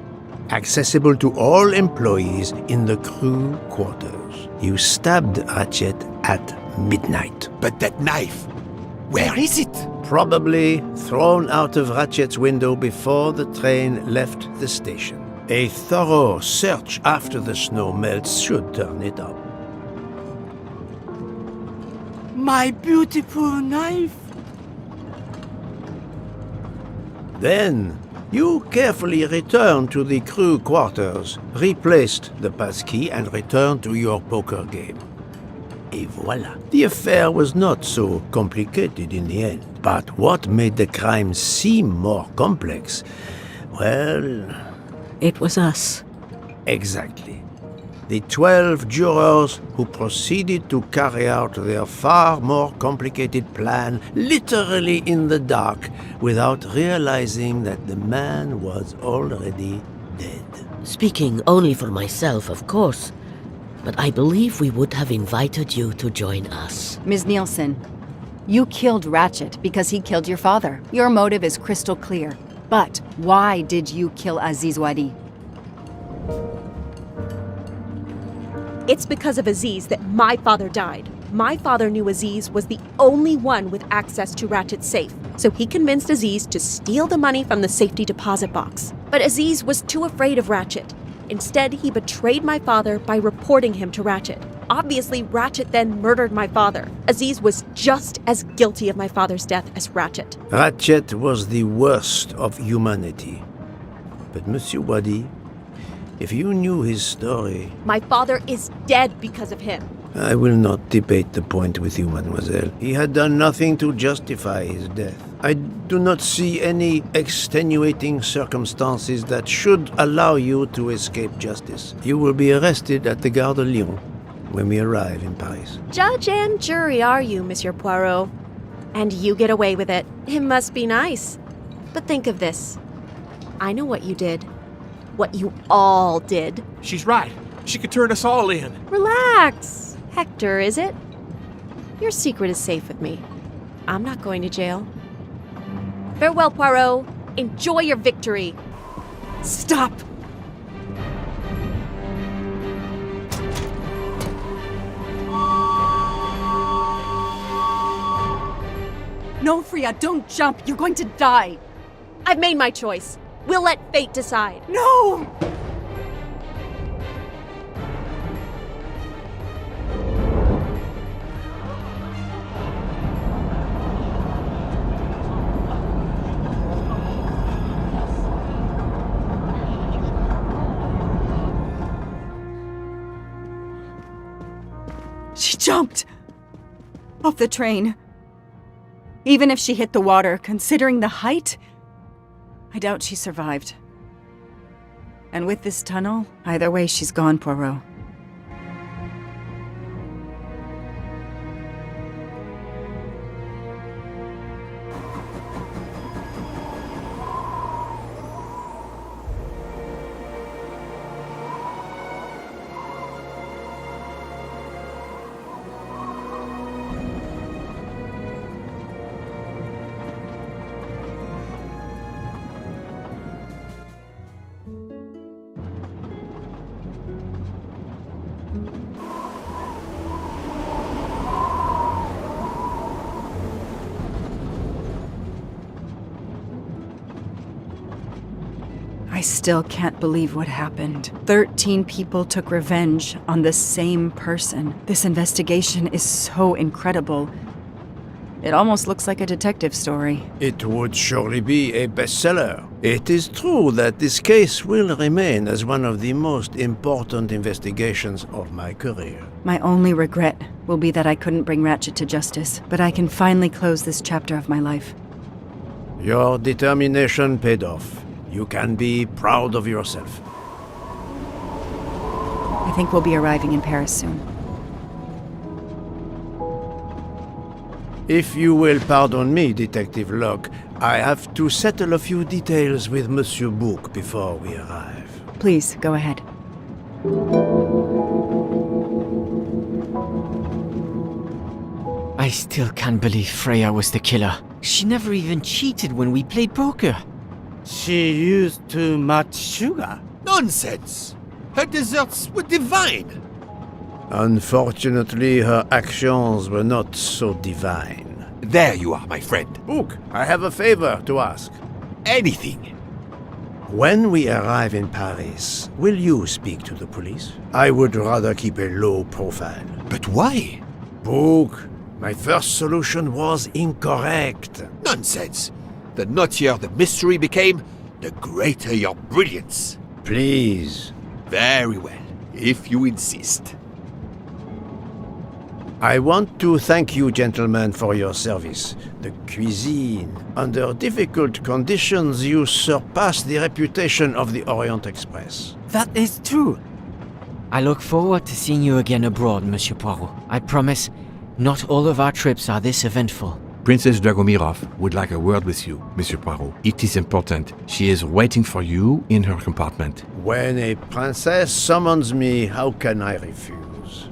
accessible to all employees in the crew quarters. You stabbed Ratchet at midnight. But that knife, where is it? Probably thrown out of Ratchet's window before the train left the station. A thorough search after the snow melts should turn it up. My beautiful knife! Then, you carefully returned to the crew quarters, replaced the passkey, and returned to your poker game. Et voila. The affair was not so complicated in the end. But what made the crime seem more complex? Well... It was us. Exactly. The 12 jurors who proceeded to carry out their far more complicated plan literally in the dark without realizing that the man was already dead. Speaking only for myself, of course, but I believe we would have invited you to join us. Ms. Nielsen, you killed Ratchet because he killed your father. Your motive is crystal clear. But why did you kill Aziz Wadi? It's because of Aziz that my father died. My father knew Aziz was the only one with access to Ratchet's safe, so he convinced Aziz to steal the money from the safety deposit box. But Aziz was too afraid of Ratchet. Instead, he betrayed my father by reporting him to Ratchet. Obviously, Ratchet then murdered my father. Aziz was just as guilty of my father's death as Ratchet. Ratchet was the worst of humanity. But Monsieur Wadi, if you knew his story... My father is dead because of him. I will not debate the point with you, mademoiselle. He had done nothing to justify his death. I do not see any extenuating circumstances that should allow you to escape justice. You will be arrested at the Gare de Lyon when we arrive in Paris. Judge and jury are you, Monsieur Poirot. And you get away with it. It must be nice. But think of this. I know what you did. What you all did. She's right. She could turn us all in. Relax. Hector, is it? Your secret is safe with me. I'm not going to jail. Farewell, Poirot. Enjoy your victory. Stop! No, Freya, don't jump. You're going to die. I've made my choice. We'll let fate decide. No! She jumped off the train. Even if she hit the water, considering the height, I doubt she survived. And with this tunnel, either way, she's gone, Poirot. still can't believe what happened. 13 people took revenge on the same person. This investigation is so incredible. It almost looks like a detective story. It would surely be a bestseller. It is true that this case will remain as one of the most important investigations of my career. My only regret will be that I couldn't bring Ratchet to justice, but I can finally close this chapter of my life. Your determination paid off. You can be proud of yourself. I think we'll be arriving in Paris soon. If you will pardon me, Detective Locke, I have to settle a few details with Monsieur Bouc before we arrive. Please, go ahead. I still can't believe Freya was the killer. She never even cheated when we played poker. She used too much sugar. Nonsense! Her desserts were divine! Unfortunately, her actions were not so divine. There you are, my friend. Bouc, I have a favor to ask. Anything. When we arrive in Paris, will you speak to the police? I would rather keep a low profile. But why? Bouc, my first solution was incorrect. Nonsense! The nuttier the mystery became, the greater your brilliance. Please. Very well, if you insist. I want to thank you, gentlemen, for your service. The cuisine. Under difficult conditions, you surpassed the reputation of the Orient Express. That is true. I look forward to seeing you again abroad, Monsieur Poirot. I promise, not all of our trips are this eventful. Princess Dragomirov would like a word with you, Monsieur Poirot. It is important. She is waiting for you in her compartment. When a princess summons me, how can I refuse?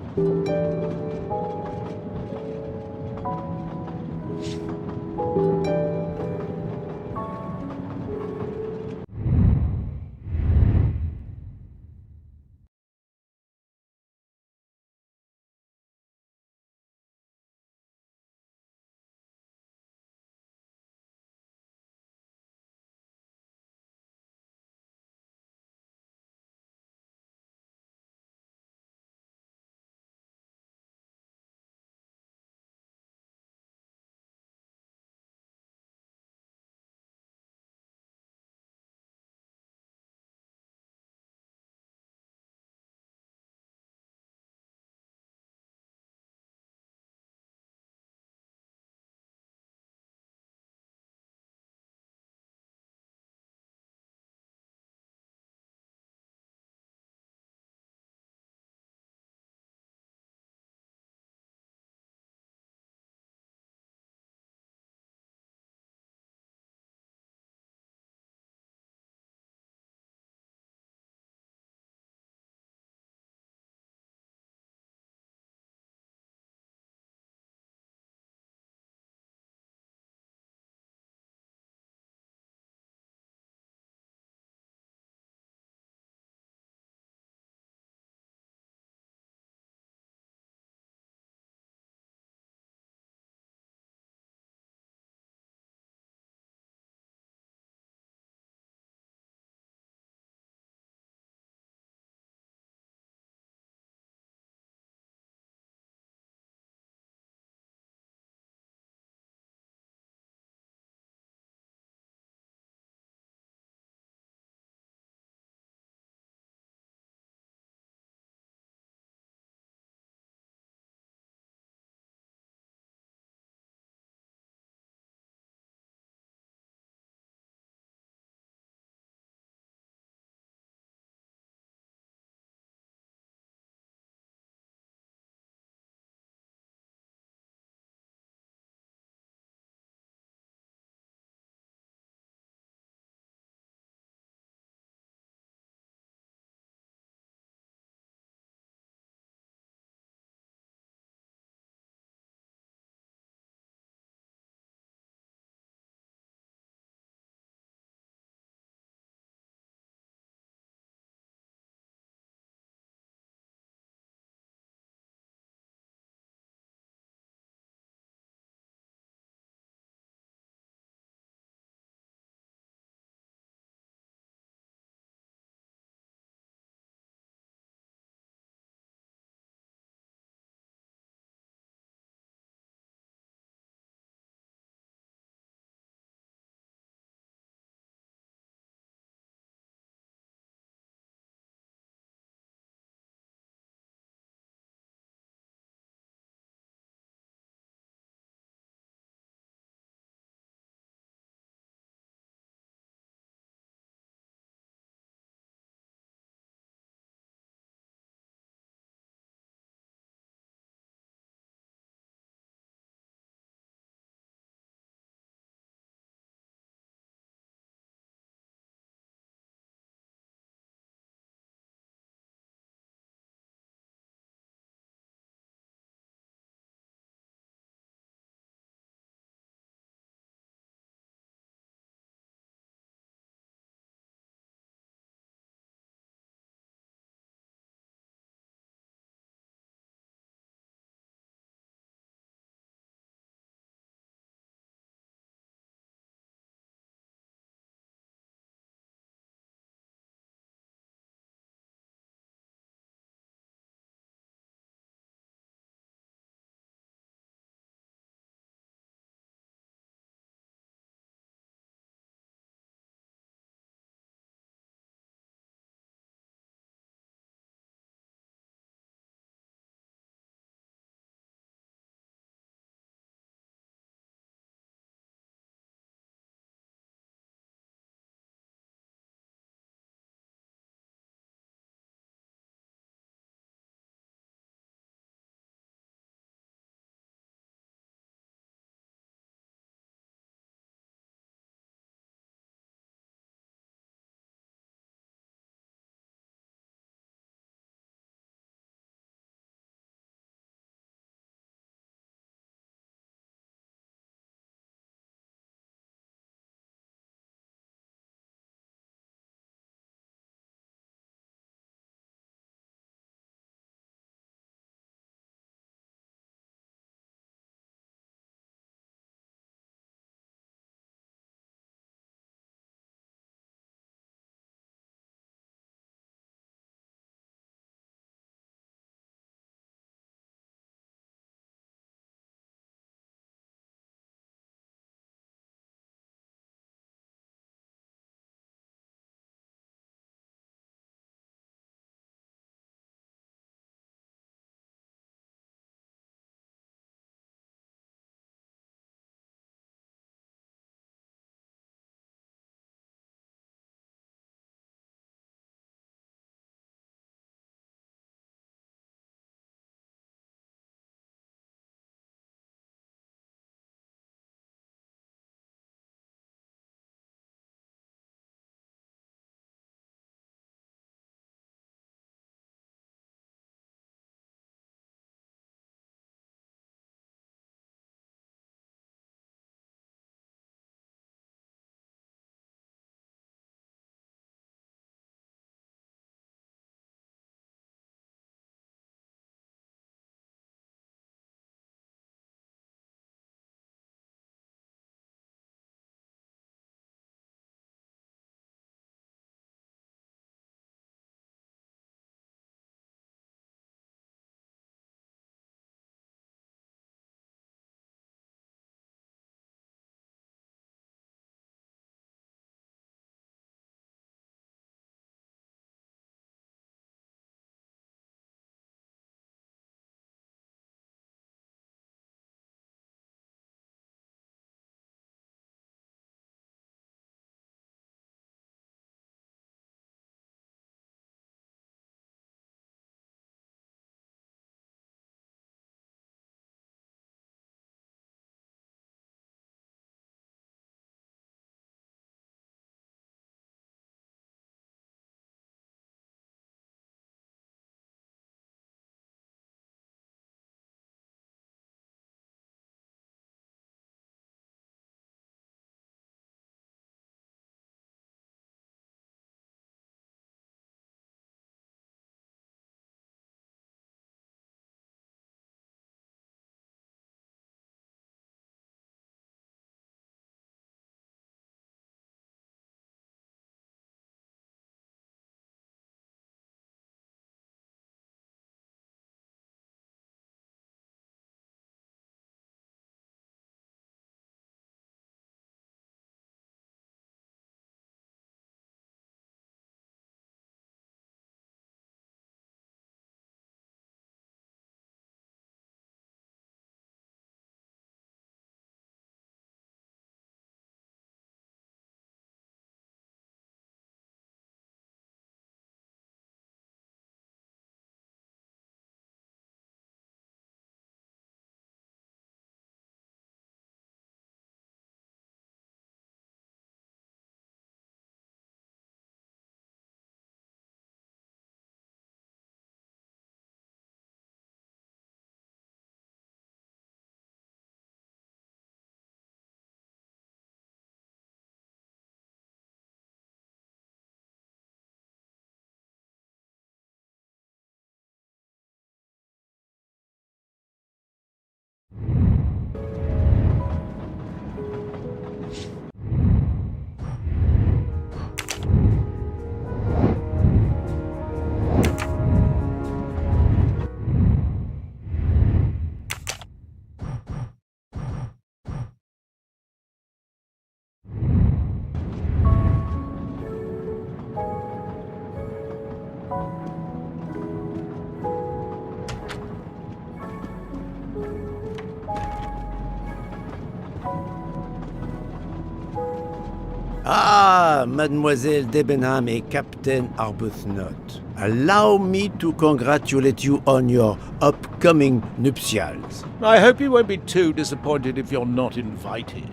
Ah, Mademoiselle Debenham et Captain Arbuthnot. Allow me to congratulate you on your upcoming nuptials. I hope you won't be too disappointed if you're not invited.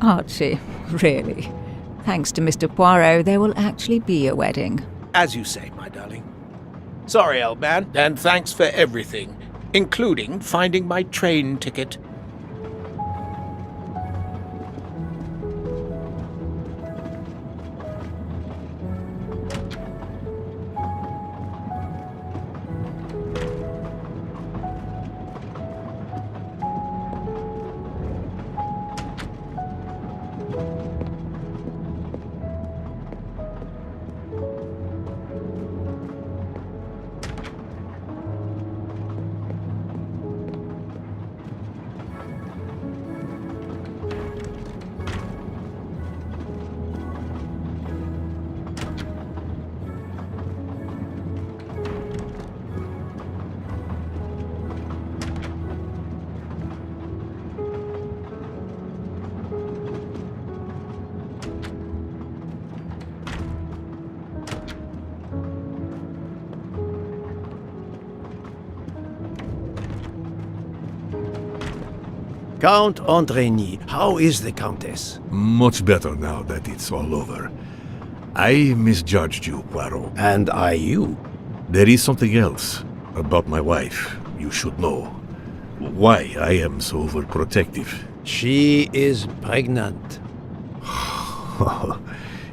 Archie, really? Thanks to Mr. Poirot, there will actually be a wedding. As you say, my darling. Sorry, old man, and thanks for everything, including finding my train ticket. Count Andreny, how is the Countess? Much better now that it's all over. I misjudged you, Poirot. And I you. There is something else about my wife you should know. Why I am so overprotective. She is pregnant.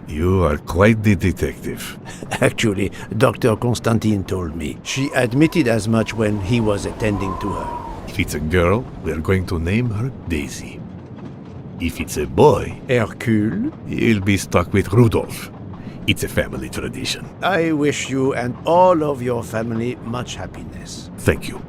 You are quite the detective. Actually, Dr. Constantine told me. She admitted as much when he was attending to her. If it's a girl, we're going to name her Daisy. If it's a boy, Hercule? he'll be stuck with Rudolph. It's a family tradition. I wish you and all of your family much happiness. Thank you.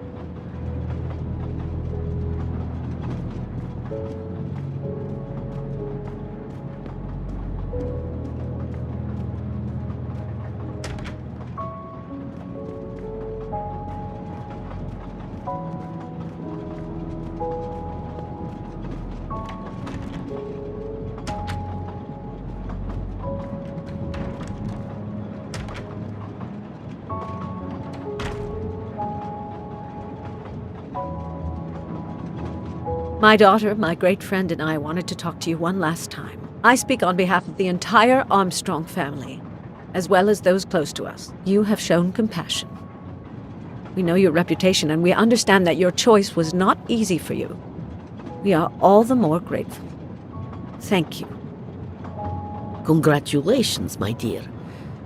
My daughter, my great friend, and I wanted to talk to you one last time. I speak on behalf of the entire Armstrong family, as well as those close to us. You have shown compassion. We know your reputation, and we understand that your choice was not easy for you. We are all the more grateful. Thank you. Congratulations, my dear.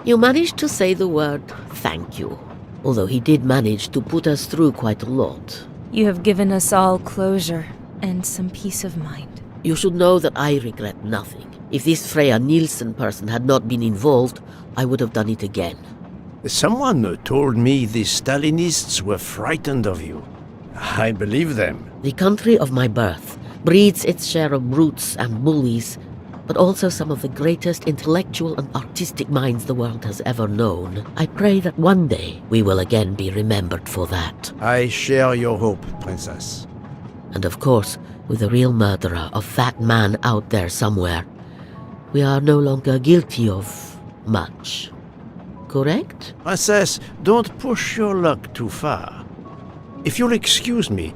You managed to say the word thank you, although he did manage to put us through quite a lot. You have given us all closure and some peace of mind. You should know that I regret nothing. If this Freya Nielsen person had not been involved, I would have done it again. Someone told me the Stalinists were frightened of you. I believe them. The country of my birth breeds its share of brutes and bullies, but also some of the greatest intellectual and artistic minds the world has ever known. I pray that one day we will again be remembered for that. I share your hope, Princess. And of course, with the real murderer of that man out there somewhere, we are no longer guilty of much. Correct? Princess, don't push your luck too far. If you'll excuse me,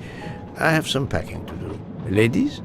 I have some packing to do. Ladies?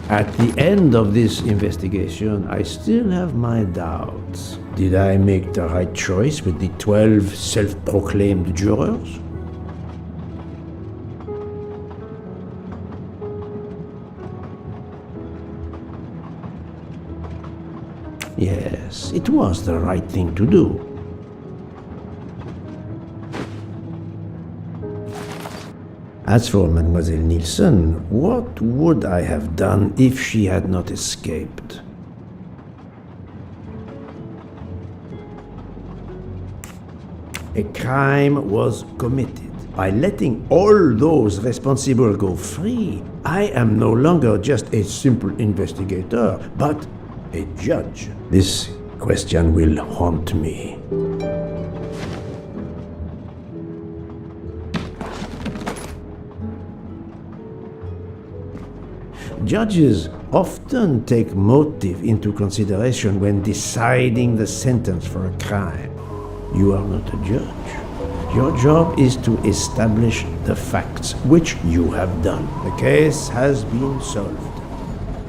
At the end of this investigation, I still have my doubts. Did I make the right choice with the 12 self-proclaimed jurors? Yes, it was the right thing to do. As for Mademoiselle Nielsen, what would I have done if she had not escaped? A crime was committed. By letting all those responsible go free, I am no longer just a simple investigator, but a judge. This question will haunt me. Judges often take motive into consideration when deciding the sentence for a crime. You are not a judge. Your job is to establish the facts, which you have done. The case has been solved.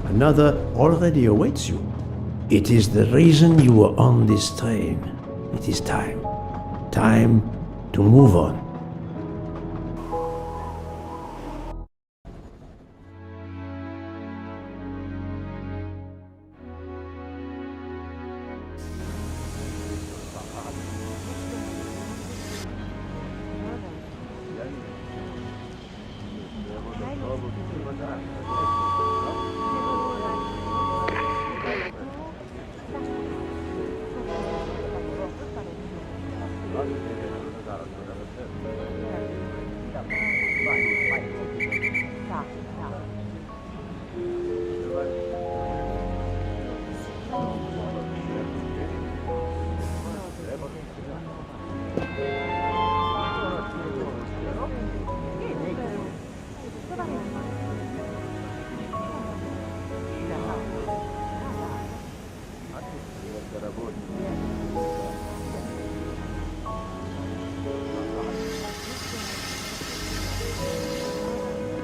Another already awaits you. It is the reason you were on this train. It is time. Time to move on.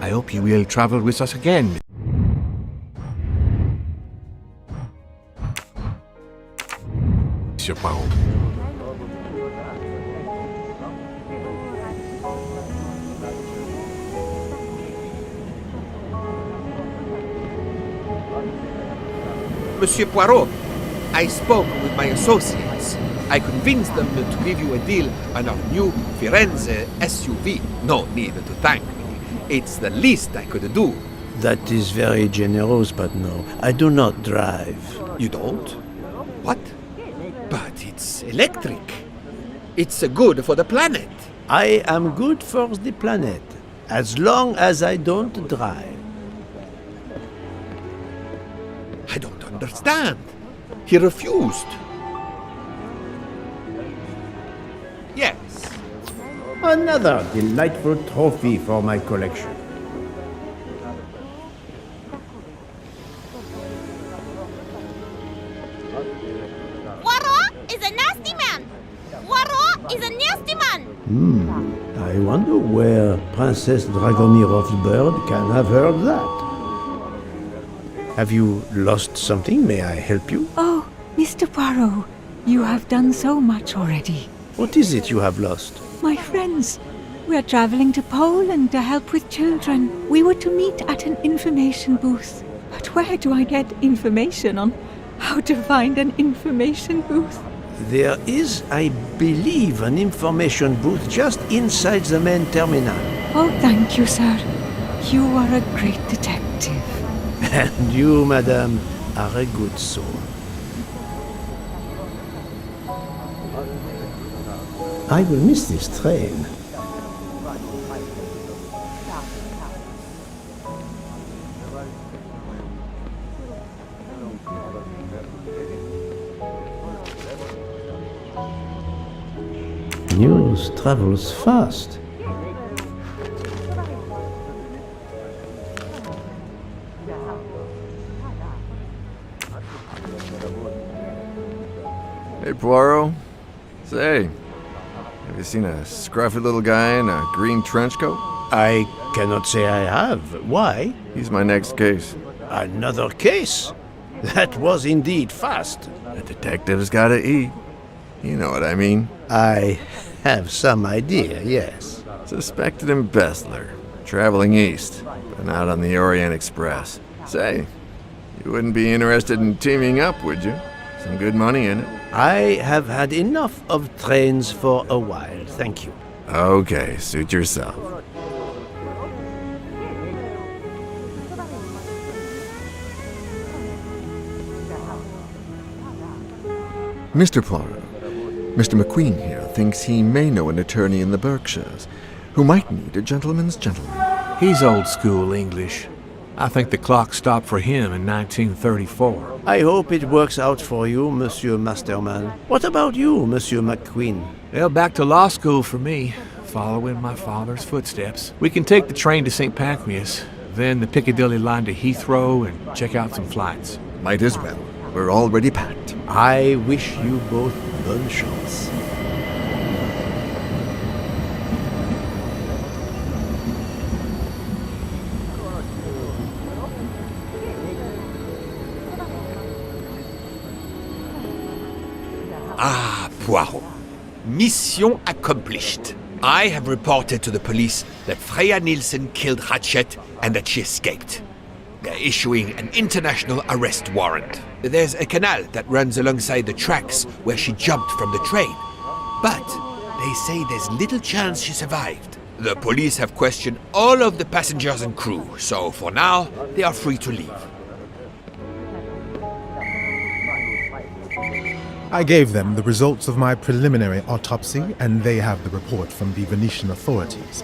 I hope you will travel with us again. Monsieur Poirot. Monsieur Poirot, I spoke with my associates. I convinced them to give you a deal on our new Firenze SUV. No need to thank me. It's the least I could do. That is very generous, but no, I do not drive. You don't? What? But it's electric. It's good for the planet. I am good for the planet, as long as I don't drive. I don't understand. He refused. Yes. Another delightful trophy for my collection. Poirot is a nasty man! Poirot is a nasty man! I wonder where Princess Dragomirov's bird can have heard that. Have you lost something? May I help you? Oh, Mr. Poirot, you have done so much already. What is it you have lost? My friends, we're traveling to Poland to help with children. We were to meet at an information booth. But where do I get information on how to find an information booth? There is, I believe, an information booth just inside the main terminal. Oh, thank you, sir. You are a great detective. And you, madame, are a good soul. I will miss this train. News travels fast. Hey, Poirot. Say, have you seen a scruffy little guy in a green trench coat? I cannot say I have. Why? He's my next case. Another case? That was indeed fast. The detective's gotta eat. You know what I mean. I have some idea, yes. Suspected embezzler. Traveling east, but not on the Orient Express. Say, you wouldn't be interested in teaming up, would you? Some good money in it. I have had enough of trains for a while, thank you. Okay, suit yourself. Mr. Poirot, Mr. McQueen here thinks he may know an attorney in the Berkshires who might need a gentleman's gentleman. He's old school English. I think the clock stopped for him in 1934. I hope it works out for you, Monsieur Masterman. What about you, Monsieur McQueen? Well, back to law school for me, following my father's footsteps. We can take the train to St. Pancras, then the Piccadilly line to Heathrow and check out some flights. Might as well. We're already packed. I wish you both bonne chance. Ah, Poirot. Mission accomplished. I have reported to the police that Freya Nielsen killed Ratchet and that she escaped. They're issuing an international arrest warrant. There's a canal that runs alongside the tracks where she jumped from the train. But they say there's little chance she survived. The police have questioned all of the passengers and crew, so for now, they are free to leave. I gave them the results of my preliminary autopsy, and they have the report from the Venetian authorities.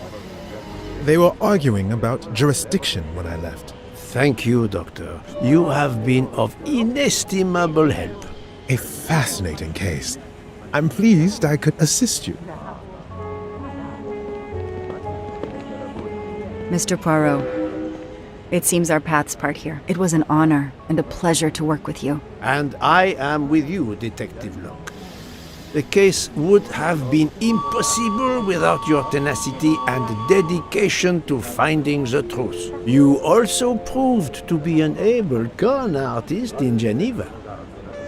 They were arguing about jurisdiction when I left. Thank you, Doctor. You have been of inestimable help. A fascinating case. I'm pleased I could assist you. Mr. Poirot, it seems our paths part here. It was an honor and a pleasure to work with you. And I am with you, Detective Locke. The case would have been impossible without your tenacity and dedication to finding the truth. You also proved to be an able con artist in Geneva.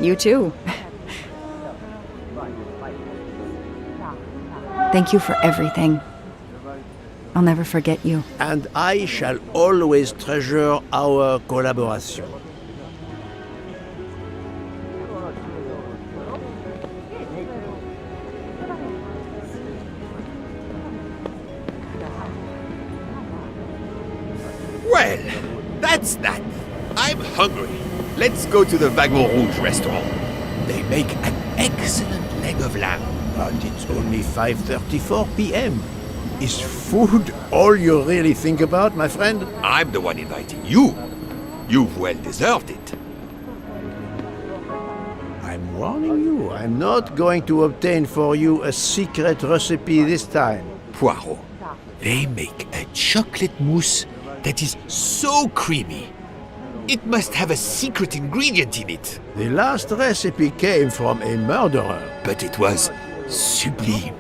You too. Thank you for everything. I'll never forget you. And I shall always treasure our collaboration. Well, that's that. I'm hungry. Let's go to the Wagon Rouge restaurant. They make an excellent leg of lamb. And it's only 5:34 p.m. Is food all you really think about, my friend? I'm the one inviting you. You've well deserved it. I'm warning you, I'm not going to obtain for you a secret recipe this time. Poirot, they make a chocolate mousse that is so creamy. It must have a secret ingredient in it. The last recipe came from a murderer. But it was sublime.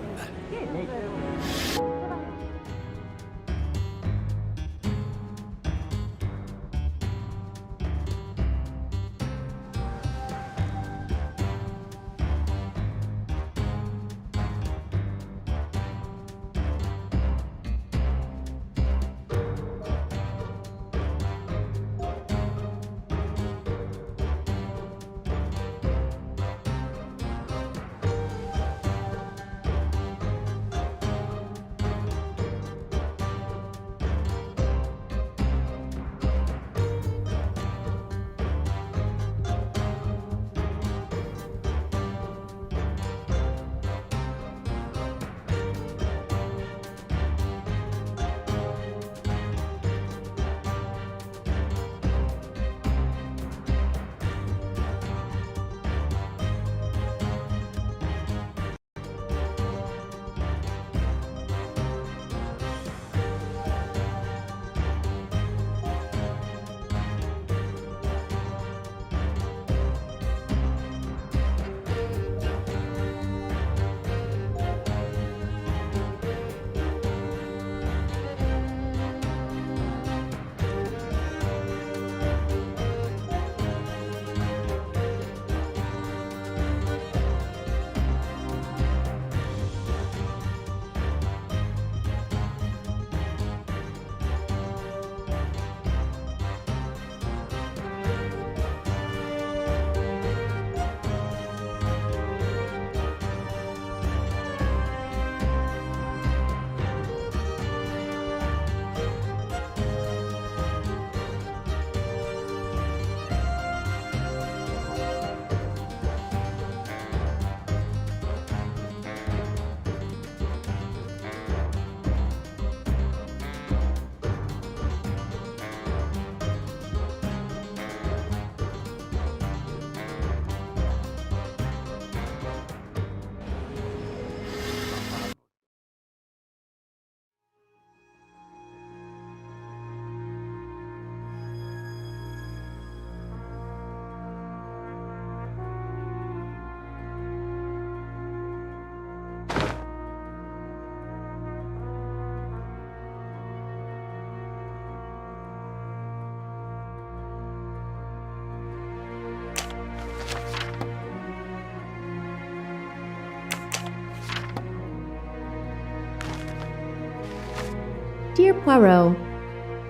Dear Poirot,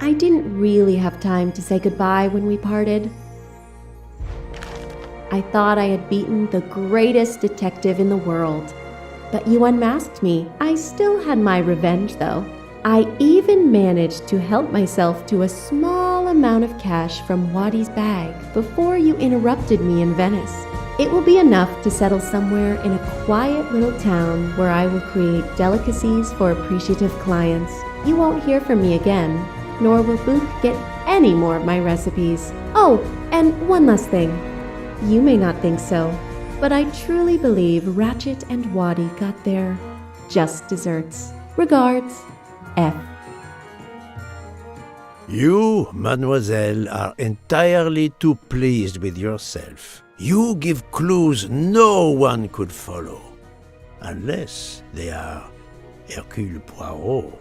I didn't really have time to say goodbye when we parted. I thought I had beaten the greatest detective in the world, but you unmasked me. I still had my revenge, though. I even managed to help myself to a small amount of cash from Waddy's bag before you interrupted me in Venice. It will be enough to settle somewhere in a quiet little town where I will create delicacies for appreciative clients. You won't hear from me again, nor will Booth get any more of my recipes. Oh, and one last thing. You may not think so, but I truly believe Ratchet and Waddy got their just desserts. Regards, F. You, mademoiselle, are entirely too pleased with yourself. You give clues no one could follow, unless they are Hercule Poirot.